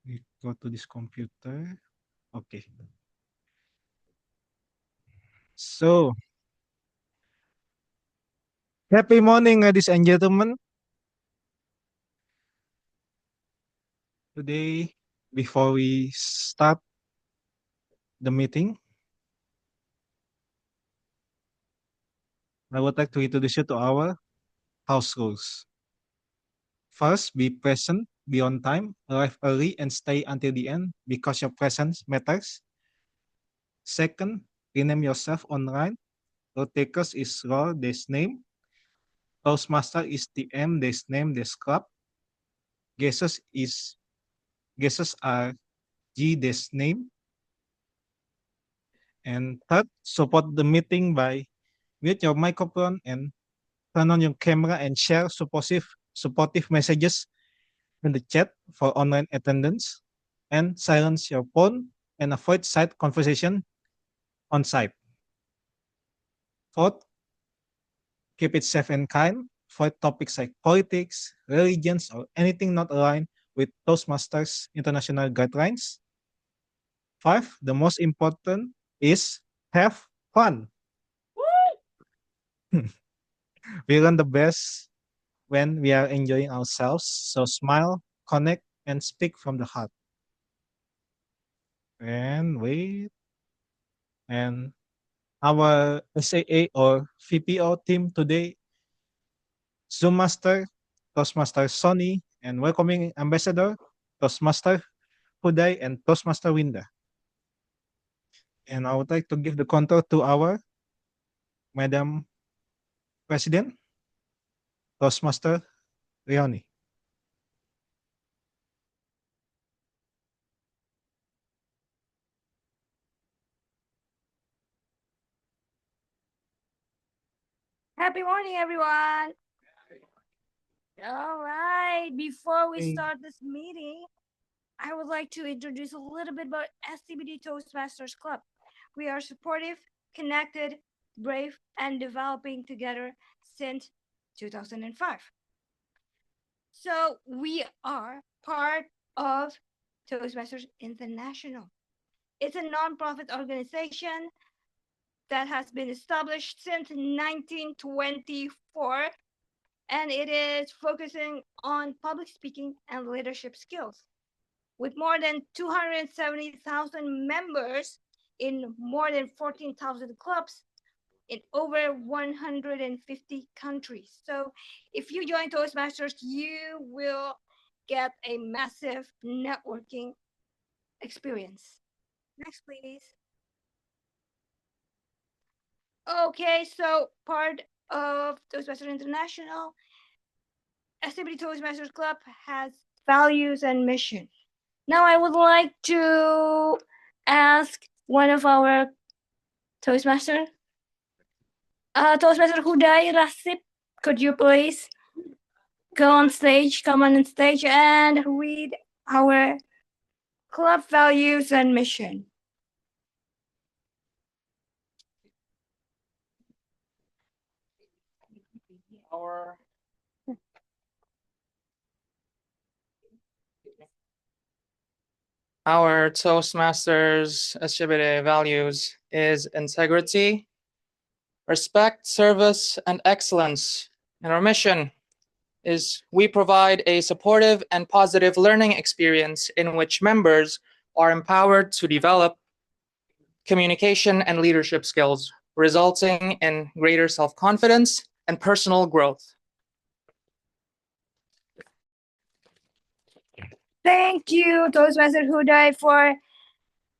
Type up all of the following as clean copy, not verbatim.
We go to this computer. Okay. So, happy morning, ladies and gentlemen. Today, before we start the meeting, I would like to introduce you to our house rules. First, be present, be on time, arrive early, and stay until the end because your presence matters. Second, rename yourself online. Road takers is role, this name. Toastmaster is TM, this name, this club. Guesses is guesses are G, this name. And third, support the meeting by mute your microphone and turn on your camera and share supportive messages in the chat for online attendance. And silence your phone and avoid side conversation on site. Fourth, keep it safe and kind. Avoid topics like politics, religions, or anything not aligned with Toastmasters international guidelines. Five, the most important is have fun. We learn the best when we are enjoying ourselves. So smile, connect, and speak from the heart. And wait. And our SAA or VPO team today, Zoom Master, Toastmaster Sony, and welcoming ambassador, Toastmaster Huday and Toastmaster Winda. And I would like to give the control to our Madam President, Toastmaster Leonie. Happy morning, everyone. All right. Before we Hey. start this meeting, I would like to introduce a little bit about STBD Toastmasters Club. We are supportive, connected, brave, and developing together since 2005. So we are part of Toastmasters International. It's a nonprofit organization that has been established since 1924, and it is focusing on public speaking and leadership skills. With more than 270,000 members in more than 14,000 clubs in over 150 countries. So if you join Toastmasters, you will get a massive networking experience. Next, please. Okay, so part of Toastmasters International, STBD Toastmasters Club has values and mission. Now I would like to ask one of our Toastmasters, Toastmaster Huday Rasip, could you please come on stage and read our club values and mission? Our Toastmasters SGBD values is integrity, respect, service, and excellence. And our mission is we provide a supportive and positive learning experience in which members are empowered to develop communication and leadership skills, resulting in greater self-confidence and personal growth. Thank you, Toastmaster Huday, for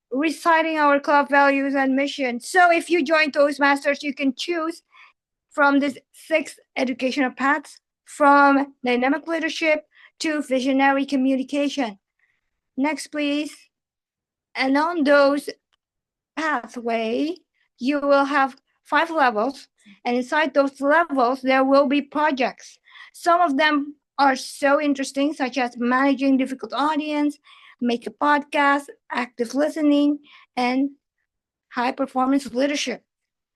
reciting our club values and mission. So if you join Toastmasters, you can choose from these 6 educational paths, from dynamic leadership to visionary communication. Next, please. And on those pathway, you will have 5 levels, and inside those levels, there will be projects. Some of them are so interesting, such as managing difficult audience, make a podcast, active listening, and high performance leadership.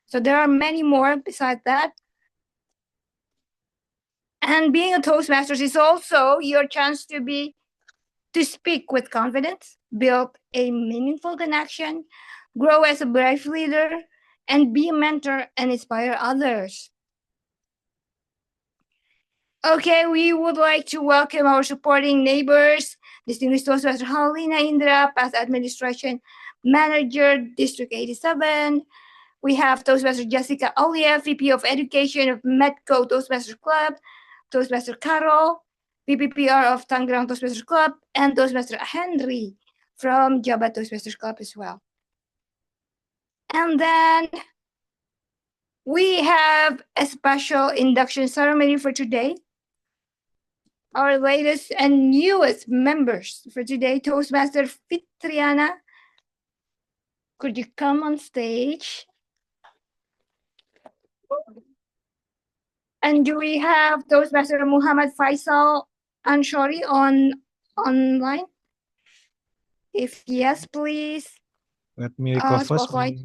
So there are many more besides that. And being a Toastmasters is also your chance to be to speak with confidence, build a meaningful connection, grow as a brave leader, and be a mentor and inspire others. Okay, we would like to welcome our supporting neighbors, distinguished Toastmaster Halina Indra, past administration manager, District 87. We have Toastmaster Jessica Olia, VP of Education of Medco Toastmaster Club, Toastmaster Carol, VPPR of Tangerang Toastmaster Club, and Toastmaster Henry from Jabat Toastmaster Club as well. And then we have a special induction ceremony for today. Our latest and newest members for today, Toastmaster Fitriana. Could you come on stage? And do we have Toastmaster Muhammad Faisal Anshori online? If yes, please. Let me recall first. Spotlight.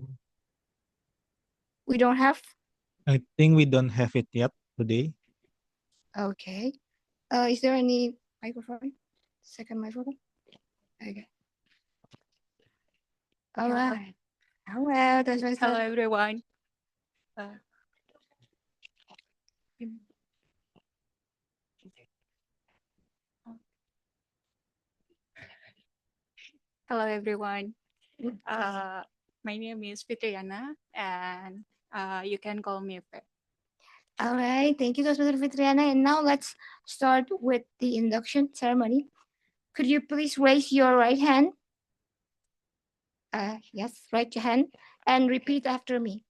We don't have? I think we don't have it yet today. Okay. Is there any microphone? Second microphone? Okay. All right. Hello, Toastmaster. Hello, everyone. Hello, everyone. My name is Fitriana, and you can call me Fe. All right, thank you, Toastmaster Fitriana. And now let's start with the induction ceremony. Could you please raise your right hand? Yes, raise your hand and repeat after me.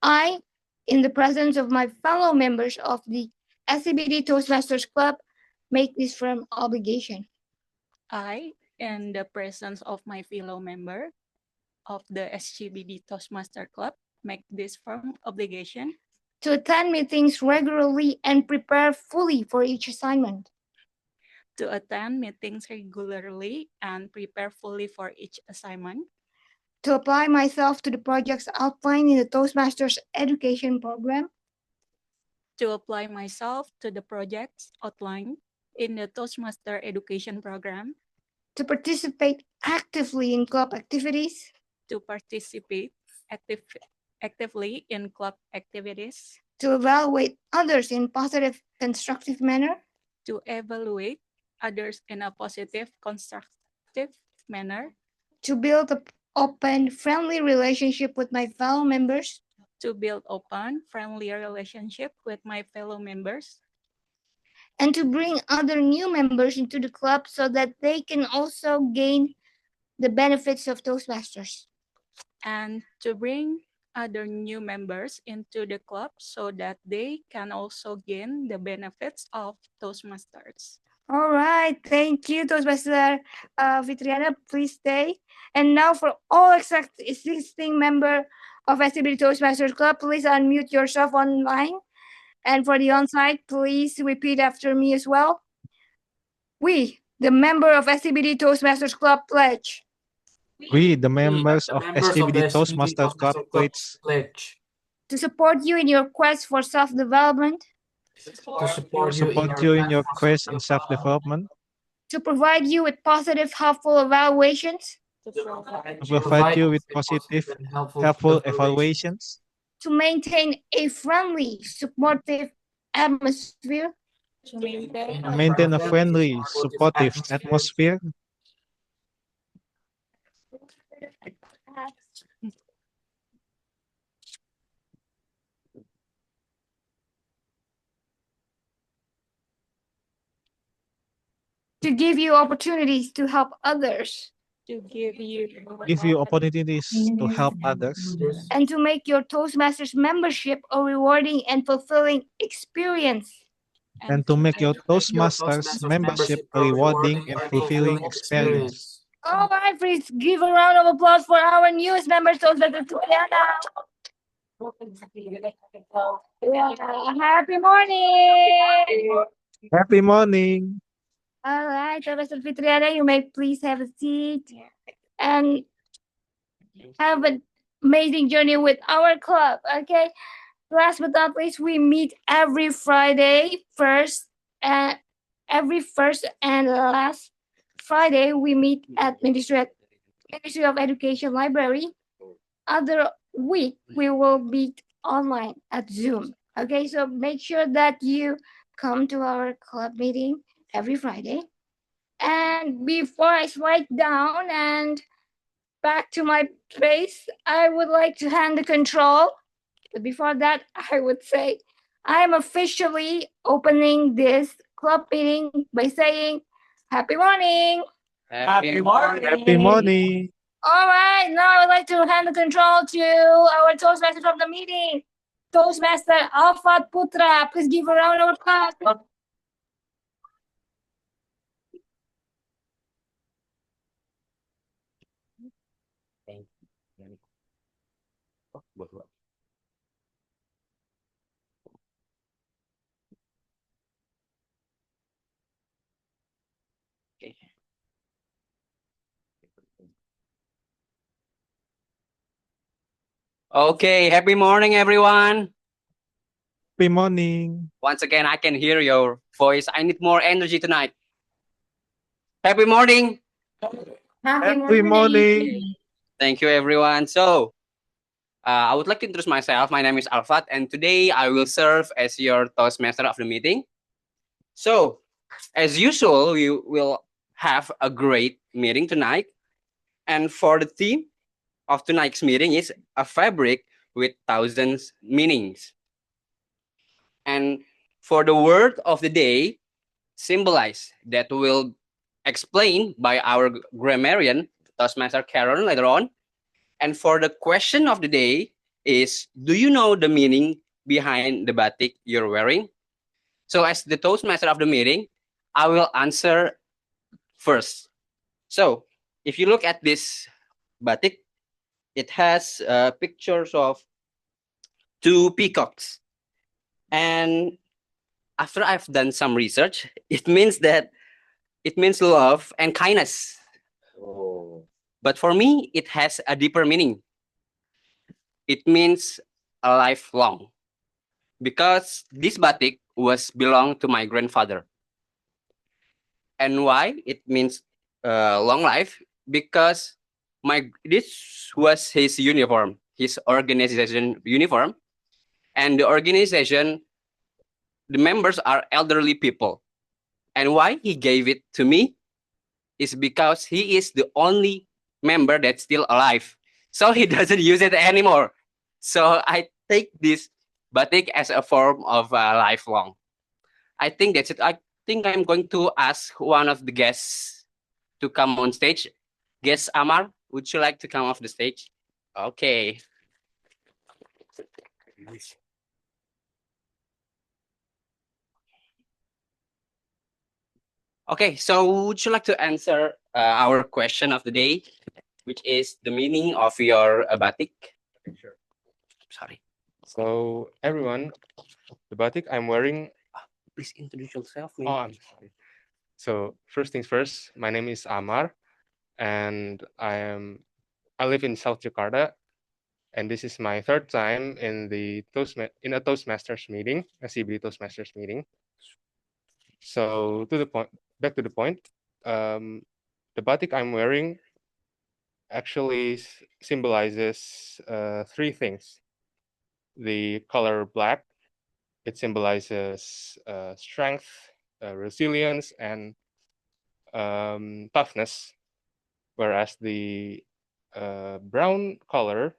I, in the presence of my fellow members of the SCBD Toastmasters Club, make this firm obligation I, in the presence of my fellow member of the SGBD Toastmaster Club, make this firm obligation to attend meetings regularly and prepare fully for each assignment, to attend meetings regularly and prepare fully for each assignment, to apply myself to the projects outlined in the Toastmasters education program, to apply myself to the projects outlined in the Toastmaster education program, to participate actively in club activities, to participate actively in club activities, to evaluate others in positive, constructive manner, to evaluate others in a positive, constructive manner, to build an open, friendly relationship with my fellow members, to build open, friendly relationship with my fellow members, and to bring other new members into the club so that they can also gain the benefits of Toastmasters. and to bring other new members into the club so that they can also gain the benefits of Toastmasters. All right, thank you, Toastmaster Fitriana. Please stay. And now for all existing member of SCBD Toastmasters Club, please unmute yourself online. And for the on-site, please repeat after me as well. We, the member of SCBD Toastmasters Club, pledge We, the members of SCBD Toastmaster Club, pledge to support you in your quest for self-development, to support you in your quest in self-development, to provide you with positive, helpful evaluations, to provide you with positive, helpful evaluations, to maintain a friendly, supportive atmosphere, to maintain a friendly, supportive atmosphere, to give you opportunities to help others, To give you opportunities to help others, and to make your Toastmasters membership a rewarding and fulfilling experience. and to make your Toastmasters membership a rewarding and fulfilling experience. All right, please give a round of applause for our newest member, Toastmaster Fitriana. Happy morning. Happy morning. All right, Toastmaster Fitriana, you may please have a seat and have an amazing journey with our club. Okay. Last but not least, we meet every Friday, every first and last Friday, we meet at Ministry of Education Library. Other week, we will meet online at Zoom. Okay, so make sure that you come to our club meeting every Friday. And before I slide down and back to my place, I would like to hand the control. But before that, I would say I'm officially opening this club meeting by saying happy morning. Happy morning. Happy morning. All right, now I would like to hand the control to our Toastmaster of the meeting, Toastmaster Alfat Putra. Please give a round of applause. Okay, happy morning, everyone. Happy morning. Once again, I can hear your voice. I need more energy tonight. Happy morning. Happy morning. Thank you, everyone. So, I would like to introduce myself. My name is Alfat, and today I will serve as your Toastmaster of the meeting. So, as usual, we will have a great meeting tonight. And for the theme of tonight's meeting is a fabric with thousands meanings. And for the word of the day, symbolize, that will explain by our grammarian, Toastmaster Karen, later on. And for the question of the day is, do you know the meaning behind the batik you're wearing? So as the Toastmaster of the meeting, I will answer first. So if you look at this batik, it has pictures of two peacocks. And after I've done some research, it means love and kindness. But for me, it has a deeper meaning. It means a lifelong. Because this batik was belonged to my grandfather. And why it means long life? Because this was his uniform, his organization uniform. And the organization, the members are elderly people. And why he gave it to me is because he is the only member that's still alive. So he doesn't use it anymore. So I take this batik as a form of lifelong. I think that's it. I think I'm going to ask one of the guests to come on stage. Guest Amar, would you like to come off the stage? Okay. Okay, so would you like to answer our question of the day, which is the meaning of your batik? Sure. Sorry. So everyone, the batik I'm wearing. Please introduce yourself. Oh, I'm sorry. So first things first, my name is Amar, and I live in South Jakarta, and this is my third time in a Toastmasters meeting, a CBD Toastmasters meeting. So back to the point. The batik I'm wearing actually symbolizes three things. The color black, it symbolizes strength, resilience, and toughness. Whereas the brown color,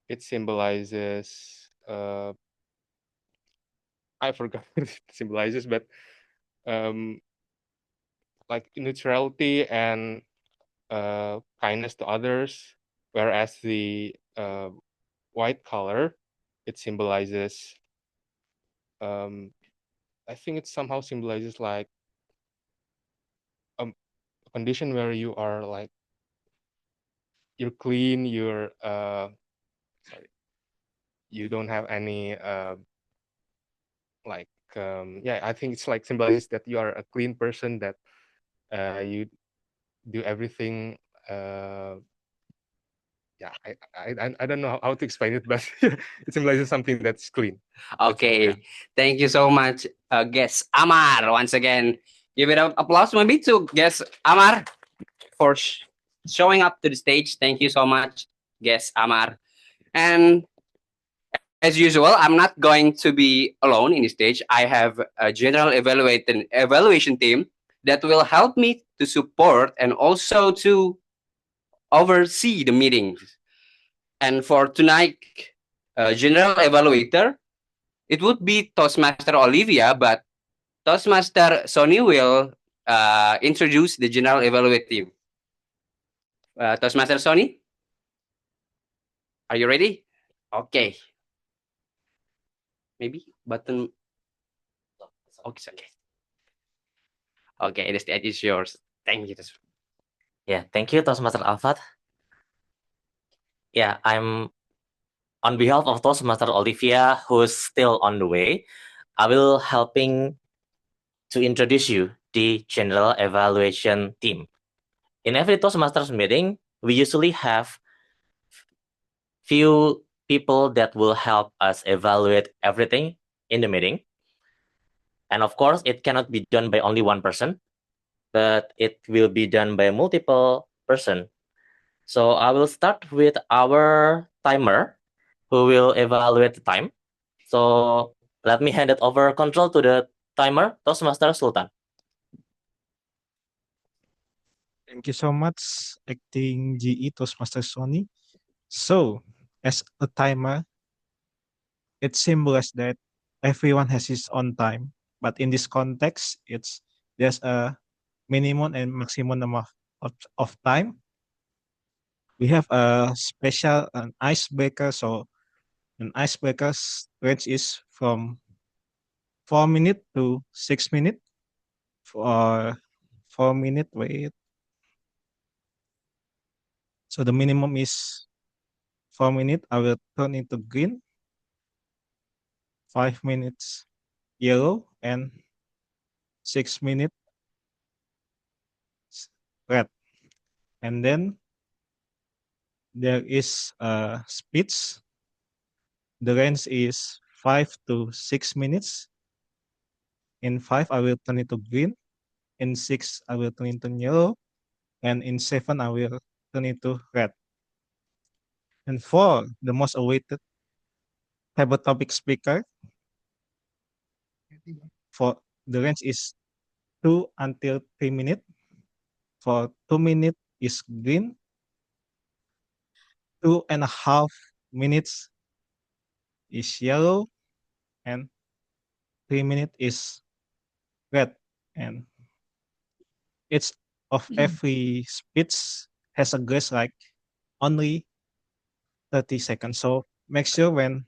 it symbolizes, I forgot what it symbolizes, but like neutrality and kindness to others. Whereas the white color, it symbolizes, I think it somehow symbolizes like a condition where you are like, you're clean, you're you don't have any like yeah, I think it's like symbolizes that you are a clean person, that you do everything. Yeah, I don't know how to explain it, but it symbolizes something that's clean. Okay, Yeah. Thank you so much, guest Amar. Once again, Give it an applause maybe to guest Amar for showing up to the stage. Thank you so much, guest Amar. And as usual, I'm not going to be alone in the stage. I have a general evaluation team that will help me to support and also to oversee the meetings. And for tonight, general evaluator, it would be Toastmaster Olivia, but Toastmaster Sony will introduce the general evaluate team. Toastmaster Sony, are you ready? Okay. Maybe button. Okay, okay. Okay, the stage is yours. Thank you. Yeah, thank you, Toastmaster Alfat. Yeah, I'm on behalf of Toastmaster Olivia, who's still on the way. I will helping to introduce you the general evaluation team. In every Toastmasters meeting, we usually have few people that will help us evaluate everything in the meeting. And of course, it cannot be done by only one person, but it will be done by multiple person. So I will start with our timer who will evaluate the time. So let me hand it over control to the timer, Toastmaster Sultan. Thank you so much, acting GE Toastmaster Sony. So, as a timer, it symbolizes that everyone has his own time. But in this context, there's a minimum and maximum number of time. We have a special an icebreaker. So an icebreaker's range is from 4 minutes to 6 minutes. For 4 minutes, wait. So the minimum is 4 minutes. I will turn into green. 5 minutes yellow, and 6 minutes red. And then there is a speech. The range is 5 to 6 minutes. In 5, I will turn into green. In 6, I will turn into yellow. And in 7, I will turn into red. And for the most awaited table topic speaker, for the range is 2 until 3 minutes. For 2 minutes is green. 2.5 minutes is yellow, and 3 minutes is red. And each of every speech has a grace like only 30 seconds. So make sure when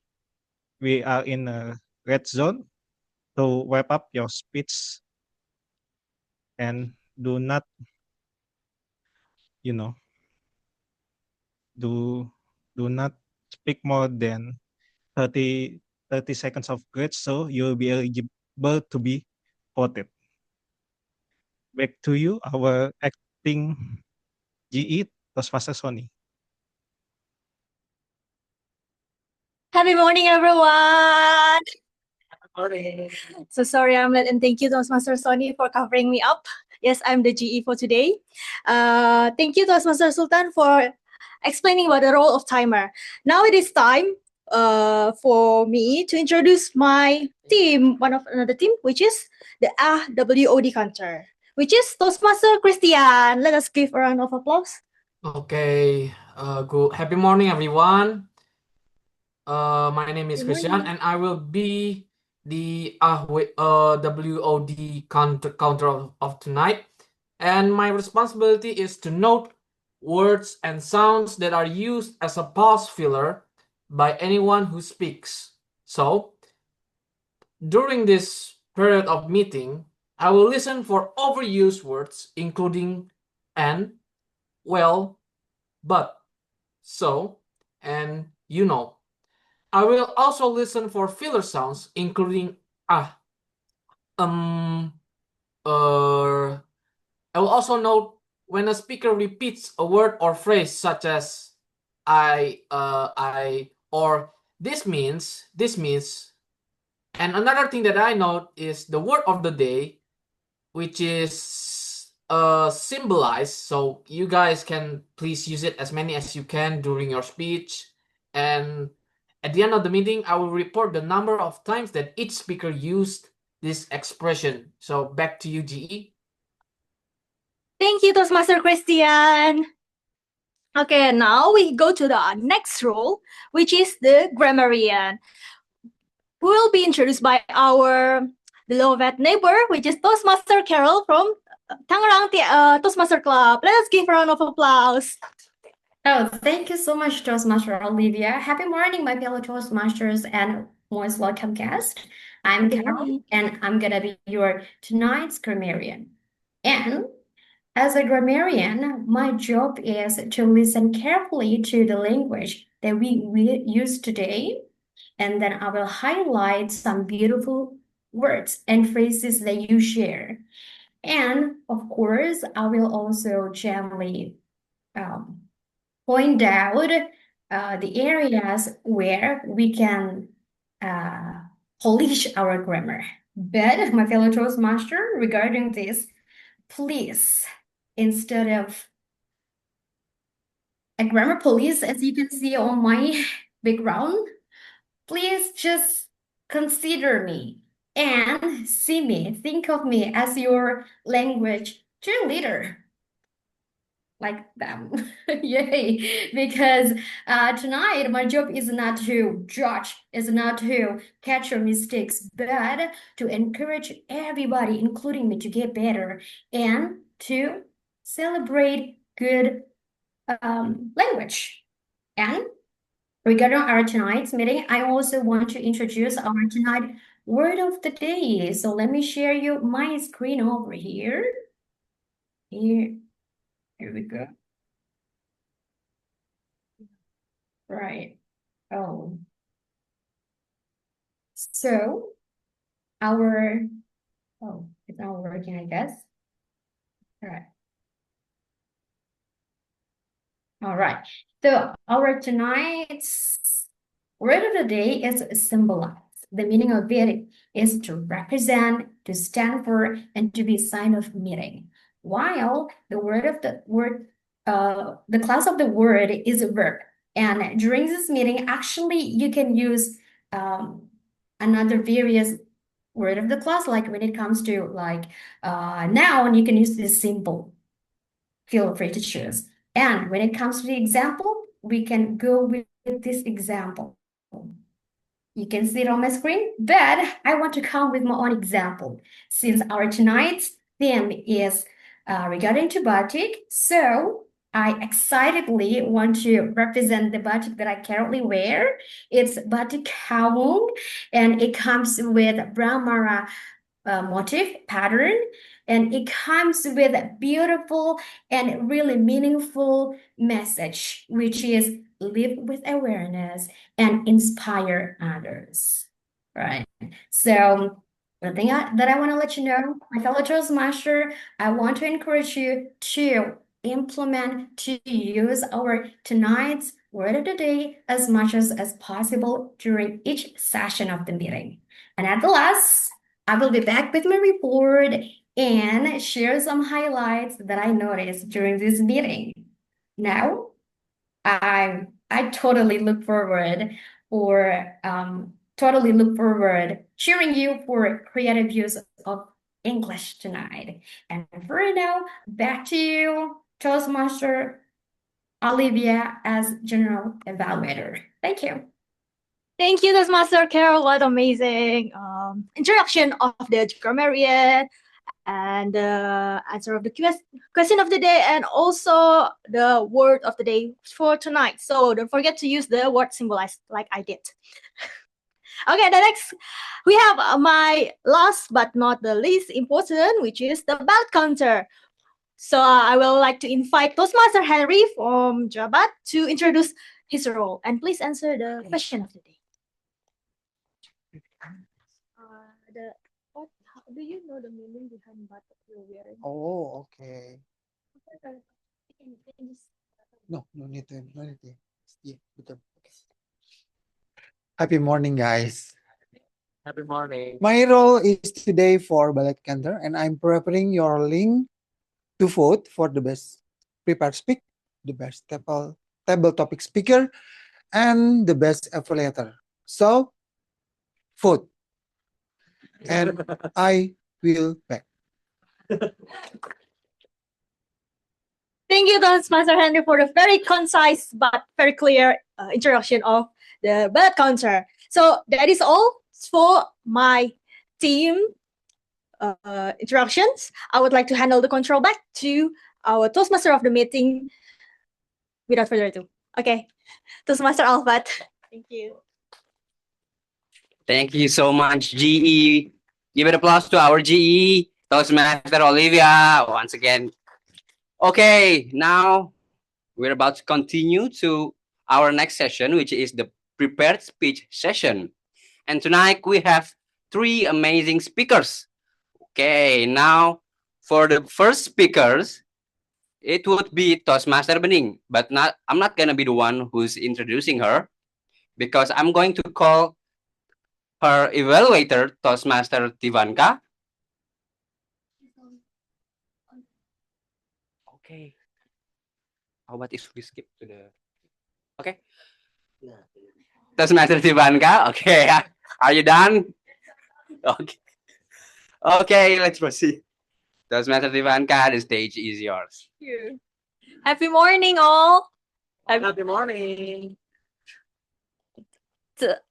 we are in a red zone to wrap up your speech and do not, do not speak more than 30 seconds of grace, so you will be eligible to be voted. Back to you, our acting GE, Toastmaster Sony. Happy morning, everyone. So sorry I'm late, and thank you, Toastmaster Sony, for covering me up. Yes, I'm the GE for today. Thank you, Toastmaster Sultan, for explaining about the role of timer. Now it is time for me to introduce my team, one of another team, which is the AWOD counter, which is Toastmaster Christian. Let us give a round of applause. Okay, good. Happy morning, everyone. My name is Good Christian, morning. and I will be the WOD counter of tonight. And my responsibility is to note words and sounds that are used as a pause filler by anyone who speaks. So, during this period of meeting, I will listen for overused words, including and, well, but, so, and you know. I will also listen for filler sounds, including I will also note when a speaker repeats a word or phrase such as I, or this means. And another thing that I note is the word of the day which is symbolized. So you guys can please use it as many as you can during your speech. And at the end of the meeting, I will report the number of times that each speaker used this expression. So back to you, GE. Thank you, Toastmaster Christian. Okay, now we go to the next role, which is the grammarian, who will be introduced by our beloved neighbor, which is Toastmaster Carol from Tangerang Toastmaster Club. Let us give a round of applause. Oh, thank you so much, Toastmaster Olivia. Happy morning, my fellow Toastmasters, and most welcome guest. I'm Good Carol, morning. and I'm gonna be your tonight's grammarian. And as a grammarian, my job is to listen carefully to the language that we use today, and then I will highlight some beautiful words and phrases that you share. And of course, I will also gently point out the areas where we can polish our grammar. But my fellow Toastmaster, regarding this, please, instead of a grammar police, as you can see on my background, please just consider me and see me, think of me as your language cheerleader. Like them. Yay. Because tonight my job is not to judge, is not to catch your mistakes, but to encourage everybody, including me, to get better and to celebrate good language. And regarding our tonight's meeting, I also want to introduce our tonight word of the day. So let me share you my screen over here. Here we go. Right. Oh. So it's not working, I guess. All right. All right. So our tonight's word of the day is symbolize. The meaning of it is to represent, to stand for, and to be a sign of meaning. While the class of the word is a verb. And during this meeting, actually, you can use another various word of the class, like when it comes to like noun, you can use this symbol. Feel free to choose. And when it comes to the example, we can go with this example. You can see it on my screen, but I want to come with my own example. Since our tonight's theme is regarding to batik, so I excitedly want to represent the batik that I currently wear. It's batik Hawung, and it comes with Brahmara motif pattern, and it comes with a beautiful and really meaningful message, which is live with awareness and inspire others. Right. So the thing that I want to let you know, my fellow Toastmaster, I want to encourage you to implement, to use our tonight's word of the day as much as possible during each session of the meeting. And at the last, I will be back with my report and share some highlights that I noticed during this meeting. Now, I totally look forward cheering you for creative use of English tonight. And for now, back to you, Toastmaster Olivia as General Evaluator. Thank you. Thank you, Toastmaster Carol. What amazing introduction of the grammarian and the answer of the question of the day, and also the word of the day for tonight. So don't forget to use the word symbolized like I did. Okay, the next we have my last but not the least important, which is the belt counter. So I will like to invite Toastmaster Henry from Jabat to introduce his role, and please answer the question of the day. Do you know the meaning behind batik you're wearing? Oh, okay. No need to. Yeah, betul. Happy morning, guys. Happy morning. My role is today for Ballet Canter, and I'm preparing your link to vote for the best prepared speak, the best table topic speaker, and the best evaluator. So, vote, and I will back. Thank you, Toastmaster Henry, for the very concise but very clear introduction of the Ballet Counter. So that is all for my team introductions. I would like to handle the control back to our Toastmaster of the meeting. Without further ado, okay, Toastmaster Alfat. Thank you. Thank you so much, GE. Give an applause to our GE, Toastmaster Olivia, once again. Okay, now we're about to continue to our next session, which is the prepared speech session. And tonight we have 3 amazing speakers. Okay, now for the first speakers, it would be Toastmaster Bening, but I'm not gonna be the one who's introducing her, because I'm going to call her evaluator, Toastmaster Tivanka. Okay. How about if we skip to the... Okay. Toastmaster Tivanka, okay. Are you done? Okay. Okay, let's proceed. Toastmaster Tivanka, the stage is yours. Thank you. Happy morning, all. Happy morning.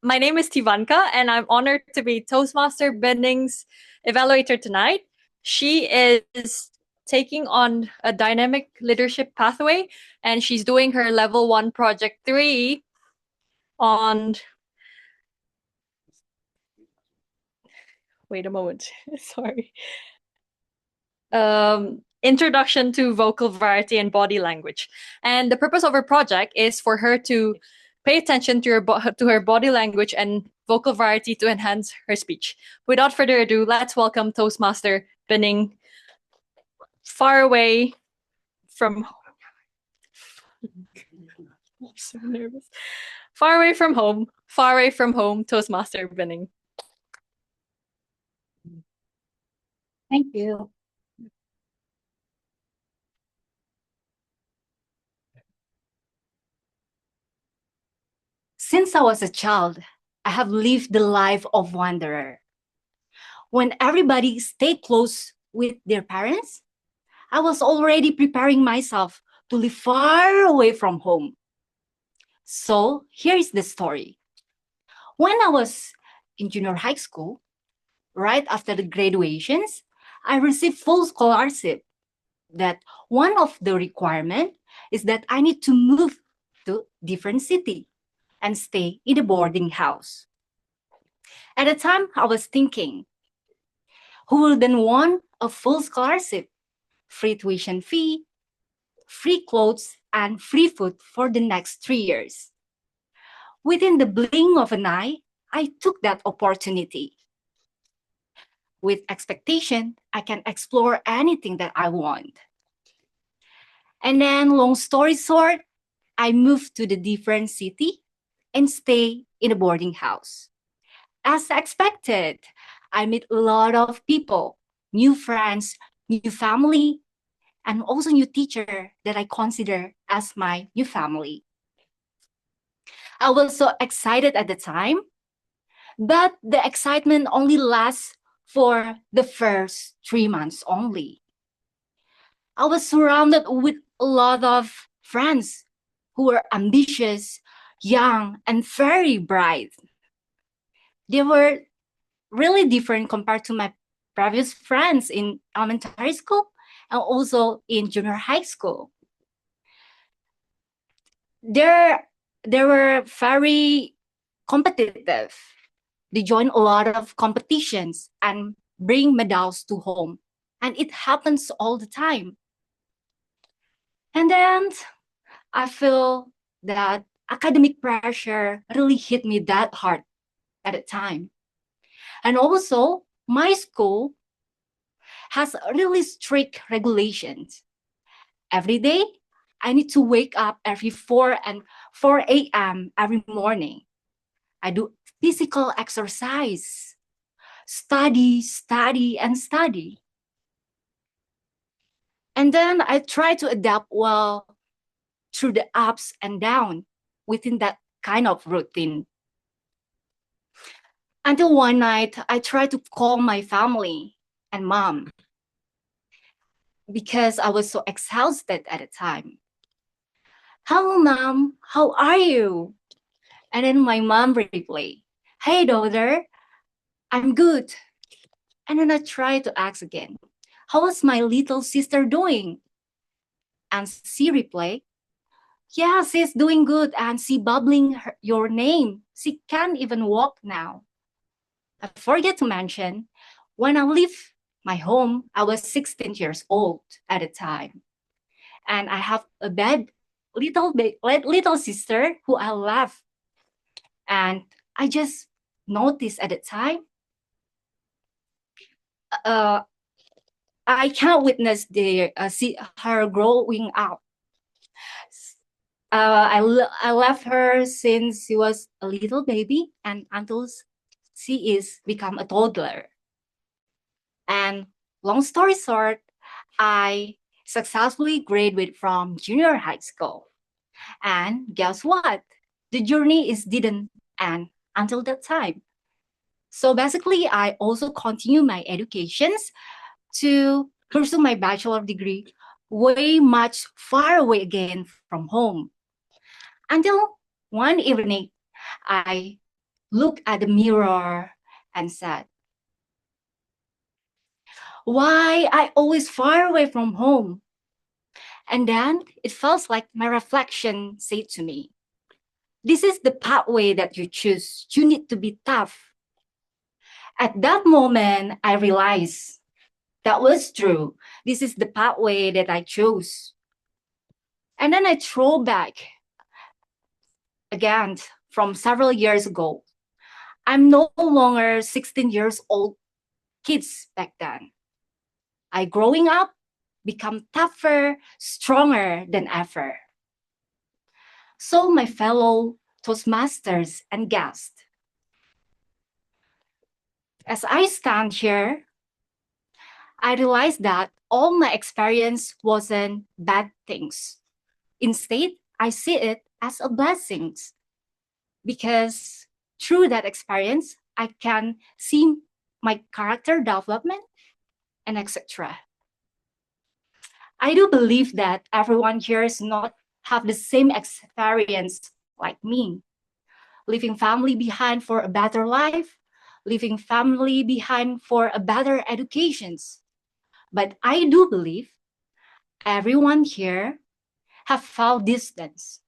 My name is Tivanka, and I'm honored to be Toastmaster Bening's evaluator tonight. She is taking on a dynamic leadership pathway, and she's doing her level 1 project 3 on... Wait a moment. Sorry. Introduction to vocal variety and body language. And the purpose of her project is for her to pay attention to her body language and vocal variety to enhance her speech. Without further ado, let's welcome Toastmaster Bening. Far away from... I'm so nervous. Far away from home, Toastmaster Bening. Thank you. Since I was a child, I have lived the life of wanderer. When everybody stayed close with their parents, I was already preparing myself to live far away from home. So here is the story. When I was in junior high school, right after the graduations, I received full scholarship. That one of the requirements is that I need to move to different city and stay in a boarding house. At the time, I was thinking, who will then want a full scholarship, free tuition fee, free clothes, and free food for the next 3 years? Within the blink of an eye, I took that opportunity. With expectation, I can explore anything that I want. And then, long story short, I moved to the different city and stay in a boarding house. As expected, I meet a lot of people, new friends, new family, and also new teacher that I consider as my new family. I was so excited at the time, but the excitement only lasts for the first 3 months only. I was surrounded with a lot of friends who were ambitious, young, and very bright. They were really different compared to my previous friends in elementary school and also in junior high school. They were very competitive. They joined a lot of competitions and bring medals to home. And it happens all the time. And then I feel that academic pressure really hit me that hard at the time. And also, my school has really strict regulations. Every day, I need to wake up every 4 a.m. every morning. I do physical exercise study, study, and study. And then I try to adapt well through the ups and downs within that kind of routine. Until one night, I tried to call my family and mom because I was so exhausted at the time. Hello, mom, how are you? And then my mom replied, hey, daughter, I'm good. And then I tried to ask again, how is my little sister doing? And she replied, yeah, she's doing good and she bubbling your name. She can't even walk now. I forget to mention, when I leave my home, I was 16 years old at the time. And I have a little sister who I love. And I just noticed at the time, I can't witness see her growing up. I left her since she was a little baby and until she is become a toddler. And long story short, I successfully graduated from junior high school. And guess what? The journey didn't end until that time. So basically, I also continue my educations to pursue my bachelor degree way much far away again from home. Until one evening, I looked at the mirror and said, why I always far away from home? And then it felt like my reflection said to me, this is the pathway that you choose. You need to be tough. At that moment, I realized that was true. This is the pathway that I chose. And then I throw back again from several years ago. I'm no longer 16 years old kids back then. I growing up, become tougher, stronger than ever. So my fellow Toastmasters and guests, as I stand here, I realized that all my experience wasn't bad things. Instead, I see it as a blessing because through that experience, I can see my character development and etc. I do believe that everyone here is not have the same experience like me. Leaving family behind for a better life, leaving family behind for a better educations. But I do believe everyone here have felt distance.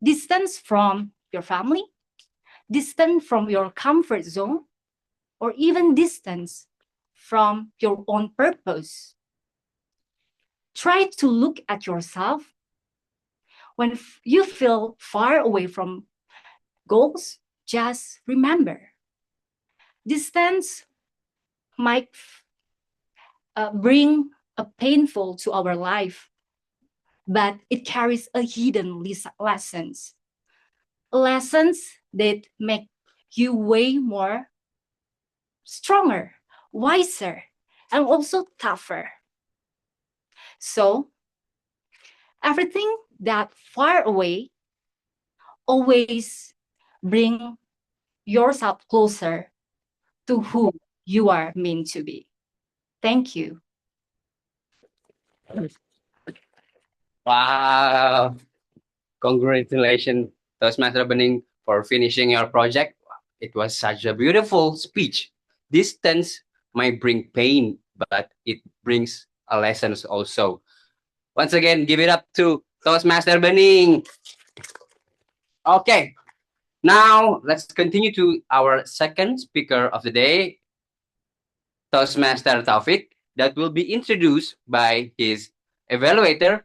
Distance from your family, distance from your comfort zone, or even distance from your own purpose. Try to look at yourself. When you feel far away from goals, just remember, distance might bring a painful to our life, but it carries a hidden lessons that make you way more stronger, wiser, and also tougher. So everything that far away always bring yourself closer to who you are meant to be. Thank you. Wow. Congratulations, Toastmaster Bening, for finishing your project. It was such a beautiful speech. Distance might bring pain, but it brings a lessons also. Once again, give it up to Toastmaster Bening. Okay, now let's continue to our second speaker of the day, Toastmaster Taufik, that will be introduced by his evaluator,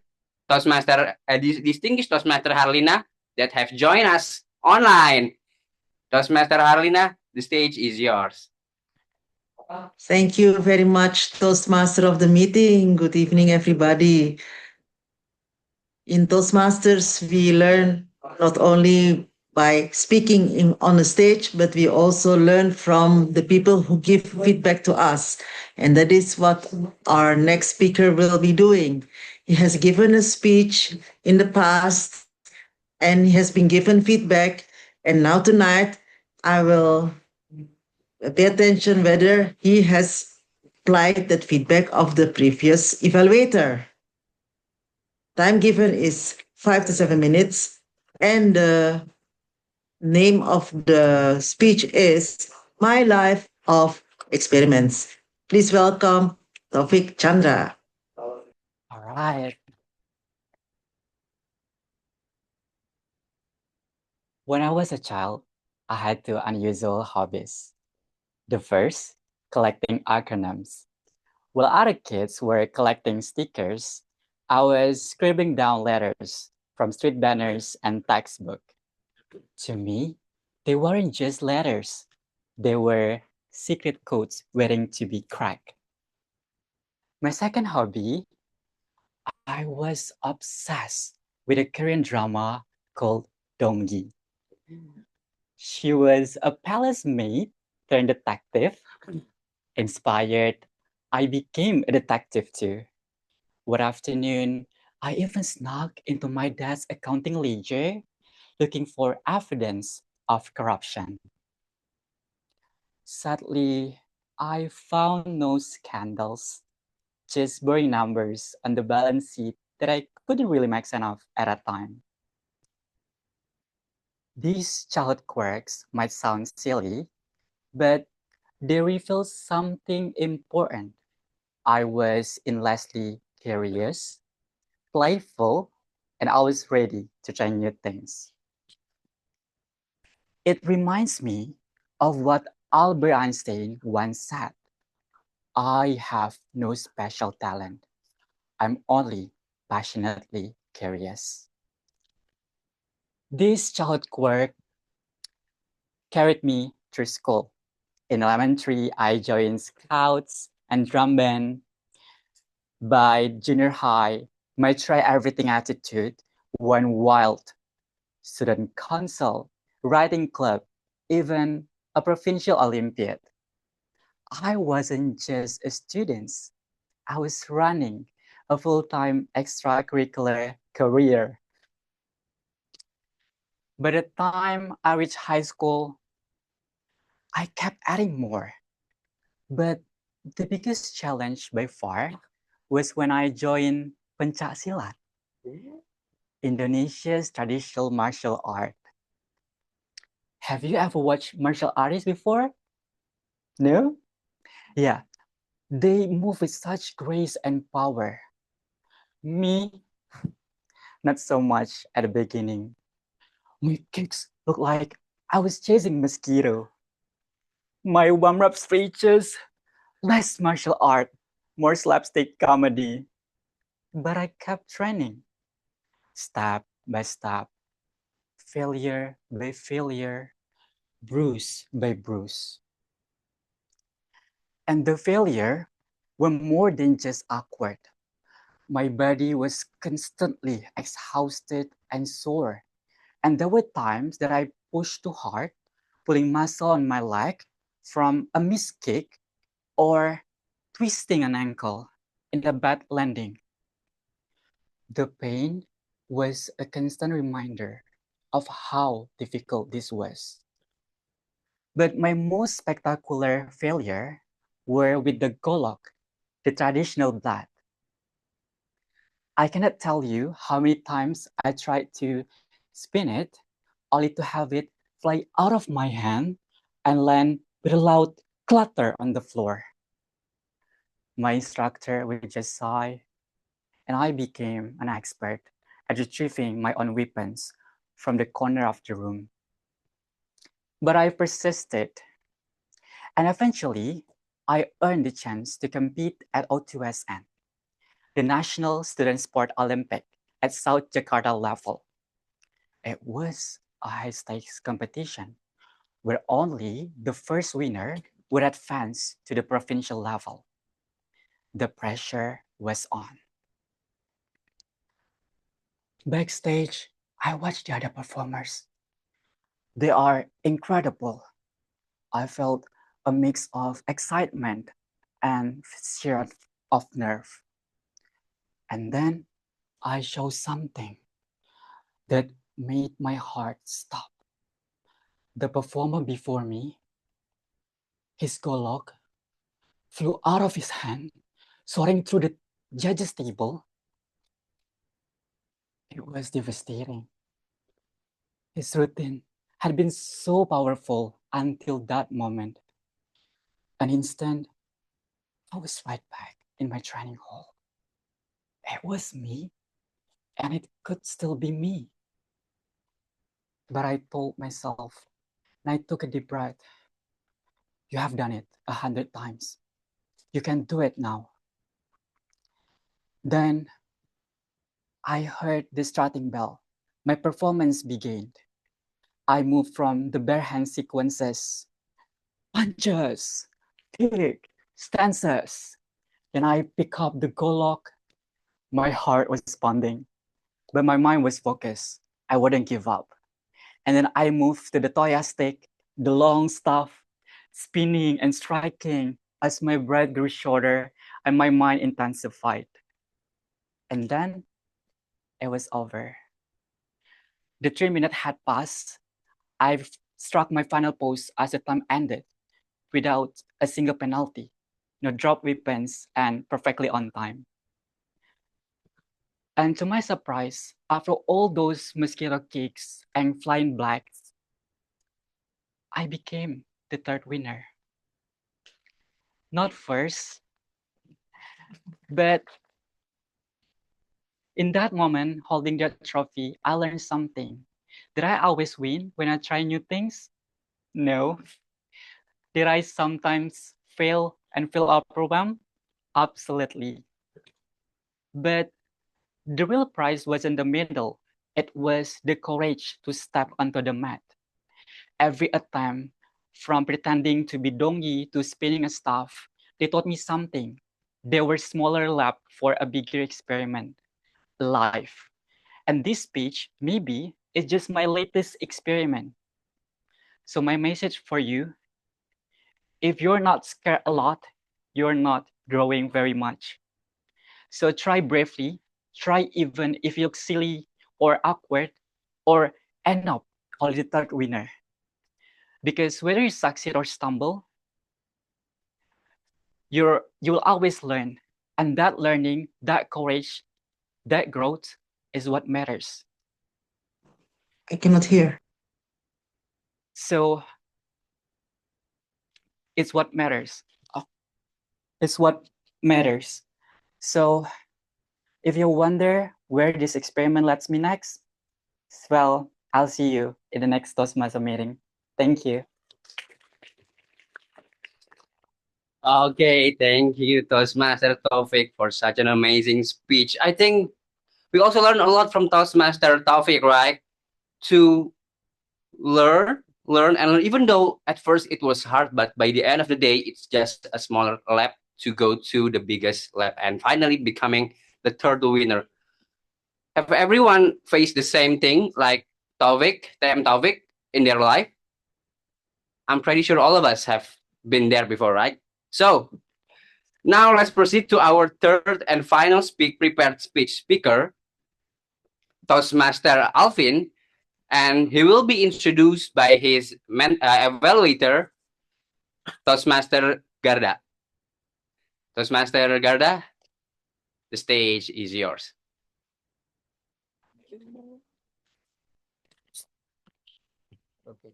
distinguished Toastmaster Harlina, that have joined us online. Toastmaster Harlina, the stage is yours. Thank you very much, Toastmaster of the meeting. Good evening, everybody. In Toastmasters, we learn not only by speaking on the stage, but we also learn from the people who give feedback to us. And that is what our next speaker will be doing. He has given a speech in the past and he has been given feedback. And now tonight, I will pay attention whether he has applied that feedback of the previous evaluator. Time given is 5 to 7 minutes. And the name of the speech is My Life of Experiments. Please welcome Taufik Chandra. All right. When I was a child, I had two unusual hobbies. The first, collecting acronyms. While other kids were collecting stickers, I was scribbling down letters from street banners and textbook. To me, they weren't just letters. They were secret codes waiting to be cracked. My second hobby, I was obsessed with a Korean drama called Donggi. She was a palace maid turned detective. Inspired, I became a detective too. One afternoon, I even snuck into my dad's accounting ledger looking for evidence of corruption. Sadly, I found no scandals, just boring numbers on the balance sheet that I couldn't really make sense of at that time. These childhood quirks might sound silly, but they reveal something important. I was endlessly curious, playful, and always ready to try new things. It reminds me of what Albert Einstein once said: I have no special talent. I'm only passionately curious. This childhood quirk carried me through school. In elementary, I joined scouts and drum band. By junior high, my try everything attitude went wild. Student council, writing club, even a provincial Olympiad. I wasn't just a student, I was running a full-time extracurricular career. By the time I reached high school, I kept adding more. But the biggest challenge by far was when I joined Pencak Silat, Indonesia's traditional martial art. Have you ever watched martial artists before? No? Yeah, they move with such grace and power. Me, not so much at the beginning. My kicks looked like I was chasing mosquito. My warm-up speeches, less martial art, more slapstick comedy. But I kept training, step by step, failure by failure, bruise by bruise. And the failure were more than just awkward. My body was constantly exhausted and sore. And there were times that I pushed too hard, pulling muscle on my leg from a missed kick or twisting an ankle in a bad landing. The pain was a constant reminder of how difficult this was. But my most spectacular failure were with the golok, the traditional bat. I cannot tell you how many times I tried to spin it, only to have it fly out of my hand and land with a loud clatter on the floor. My instructor would just sigh, and I became an expert at retrieving my own weapons from the corner of the room. But I persisted, and eventually I earned the chance to compete at O2SN, the National Student Sport Olympic at South Jakarta level. It was a high-stakes competition where only the first winner would advance to the provincial level. The pressure was on. Backstage, I watched the other performers. They are incredible. I felt a mix of excitement and sheer of nerve. And then I showed something that made my heart stop. The performer before me, his golok flew out of his hand, soaring through the judges' table. It was devastating. His routine had been so powerful until that moment. An instant, I was right back in my training hall. It was me, and it could still be me. But I told myself, and I took a deep breath. You have done it 100 times. You can do it now. Then I heard the starting bell. My performance began. I moved from the bare hand sequences, punches, kick, stances. Then I pick up the golok. My heart was pounding, but my mind was focused. I wouldn't give up. And then I moved to the toya stick, the long stuff, spinning and striking as my breath grew shorter and my mind intensified. And then it was over. The 3 minutes had passed. I struck my final pose as the time ended without a single penalty, no drop weapons, and perfectly on time. And to my surprise, after all those mosquito kicks and flying blacks, I became the third winner. Not first, but in that moment, holding that trophy, I learned something. Did I always win when I try new things? No. Did I sometimes fail and fail our program? Absolutely. But the real prize wasn't the medal. It was the courage to step onto the mat. Every attempt, from pretending to be Dongyi to spinning a staff, they taught me something. They were smaller lap for a bigger experiment, life. And this speech, maybe, is just my latest experiment. So my message for you, if you're not scared a lot, you're not growing very much. So try bravely, try even if you look silly or awkward, or end up only the third winner. Because whether you succeed or stumble, you will always learn. And that learning, that courage, that growth is what matters. I cannot hear. So it's what matters. It's what matters. So if you wonder where this experiment leads me next, well, I'll see you in the next Toastmaster meeting. Thank you. Okay, thank you, Toastmaster Taufik, for such an amazing speech. I think we also learned a lot from Toastmaster Taufik, right? To learn, and learn. Even though at first it was hard, but by the end of the day, it's just a smaller lap to go to the biggest lap and finally becoming the third winner. Have everyone faced the same thing like TM Taufik in their life? I'm pretty sure all of us have been there before, right? So now let's proceed to our third and final prepared speech speaker, Toastmaster Alvin, and he will be introduced by his evaluator, Toastmaster Garda. Toastmaster Garda, the stage is yours. Okay.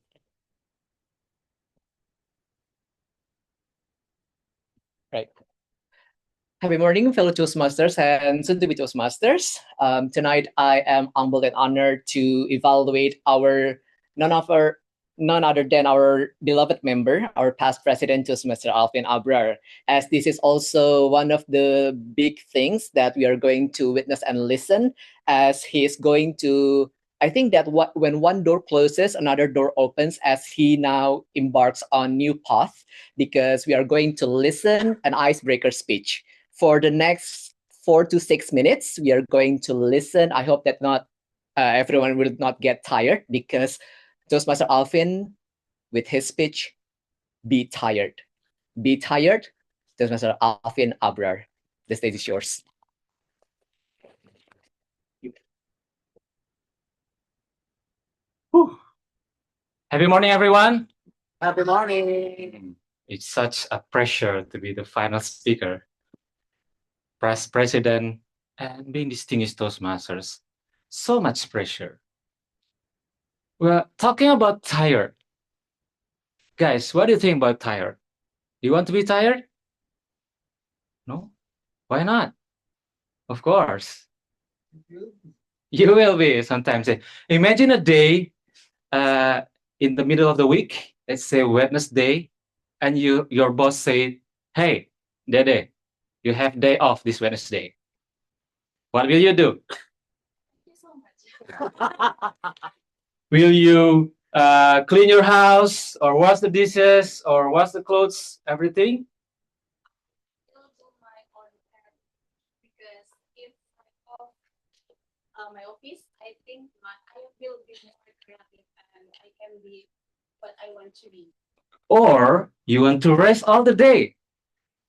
Right. Happy morning, fellow Toastmasters and soon-to-be Toastmasters. Tonight, I am humbled and honored to evaluate none other than our beloved member, our past president, Toastmaster Alvin Abrar, as this is also one of the big things that we are going to witness and listen, as he is going to, I think that when one door closes, another door opens as he now embarks on new path, because we are going to listen an icebreaker speech. For the next 4 to 6 minutes, we are going to listen. I hope that not everyone will not get tired, because Toastmaster Alvin with his speech, Be Tired. Be Tired, Toastmaster Alvin Abrar. The stage is yours. Happy morning, everyone. Happy morning. It's such a pressure to be the final speaker, president, and being distinguished Toastmasters. So much pressure. Well, talking about tired. Guys, what do you think about tired? Do you want to be tired? No? Why not? Of course. You will be sometimes. Imagine a day in the middle of the week, let's say Wednesday, and your boss say, "Hey, Dede, you have day off this Wednesday." What will you do? Will you clean your house or wash the dishes or wash the clothes, everything? My office, I think I will be more creative and I can be what I want to be. Or you want to rest all the day,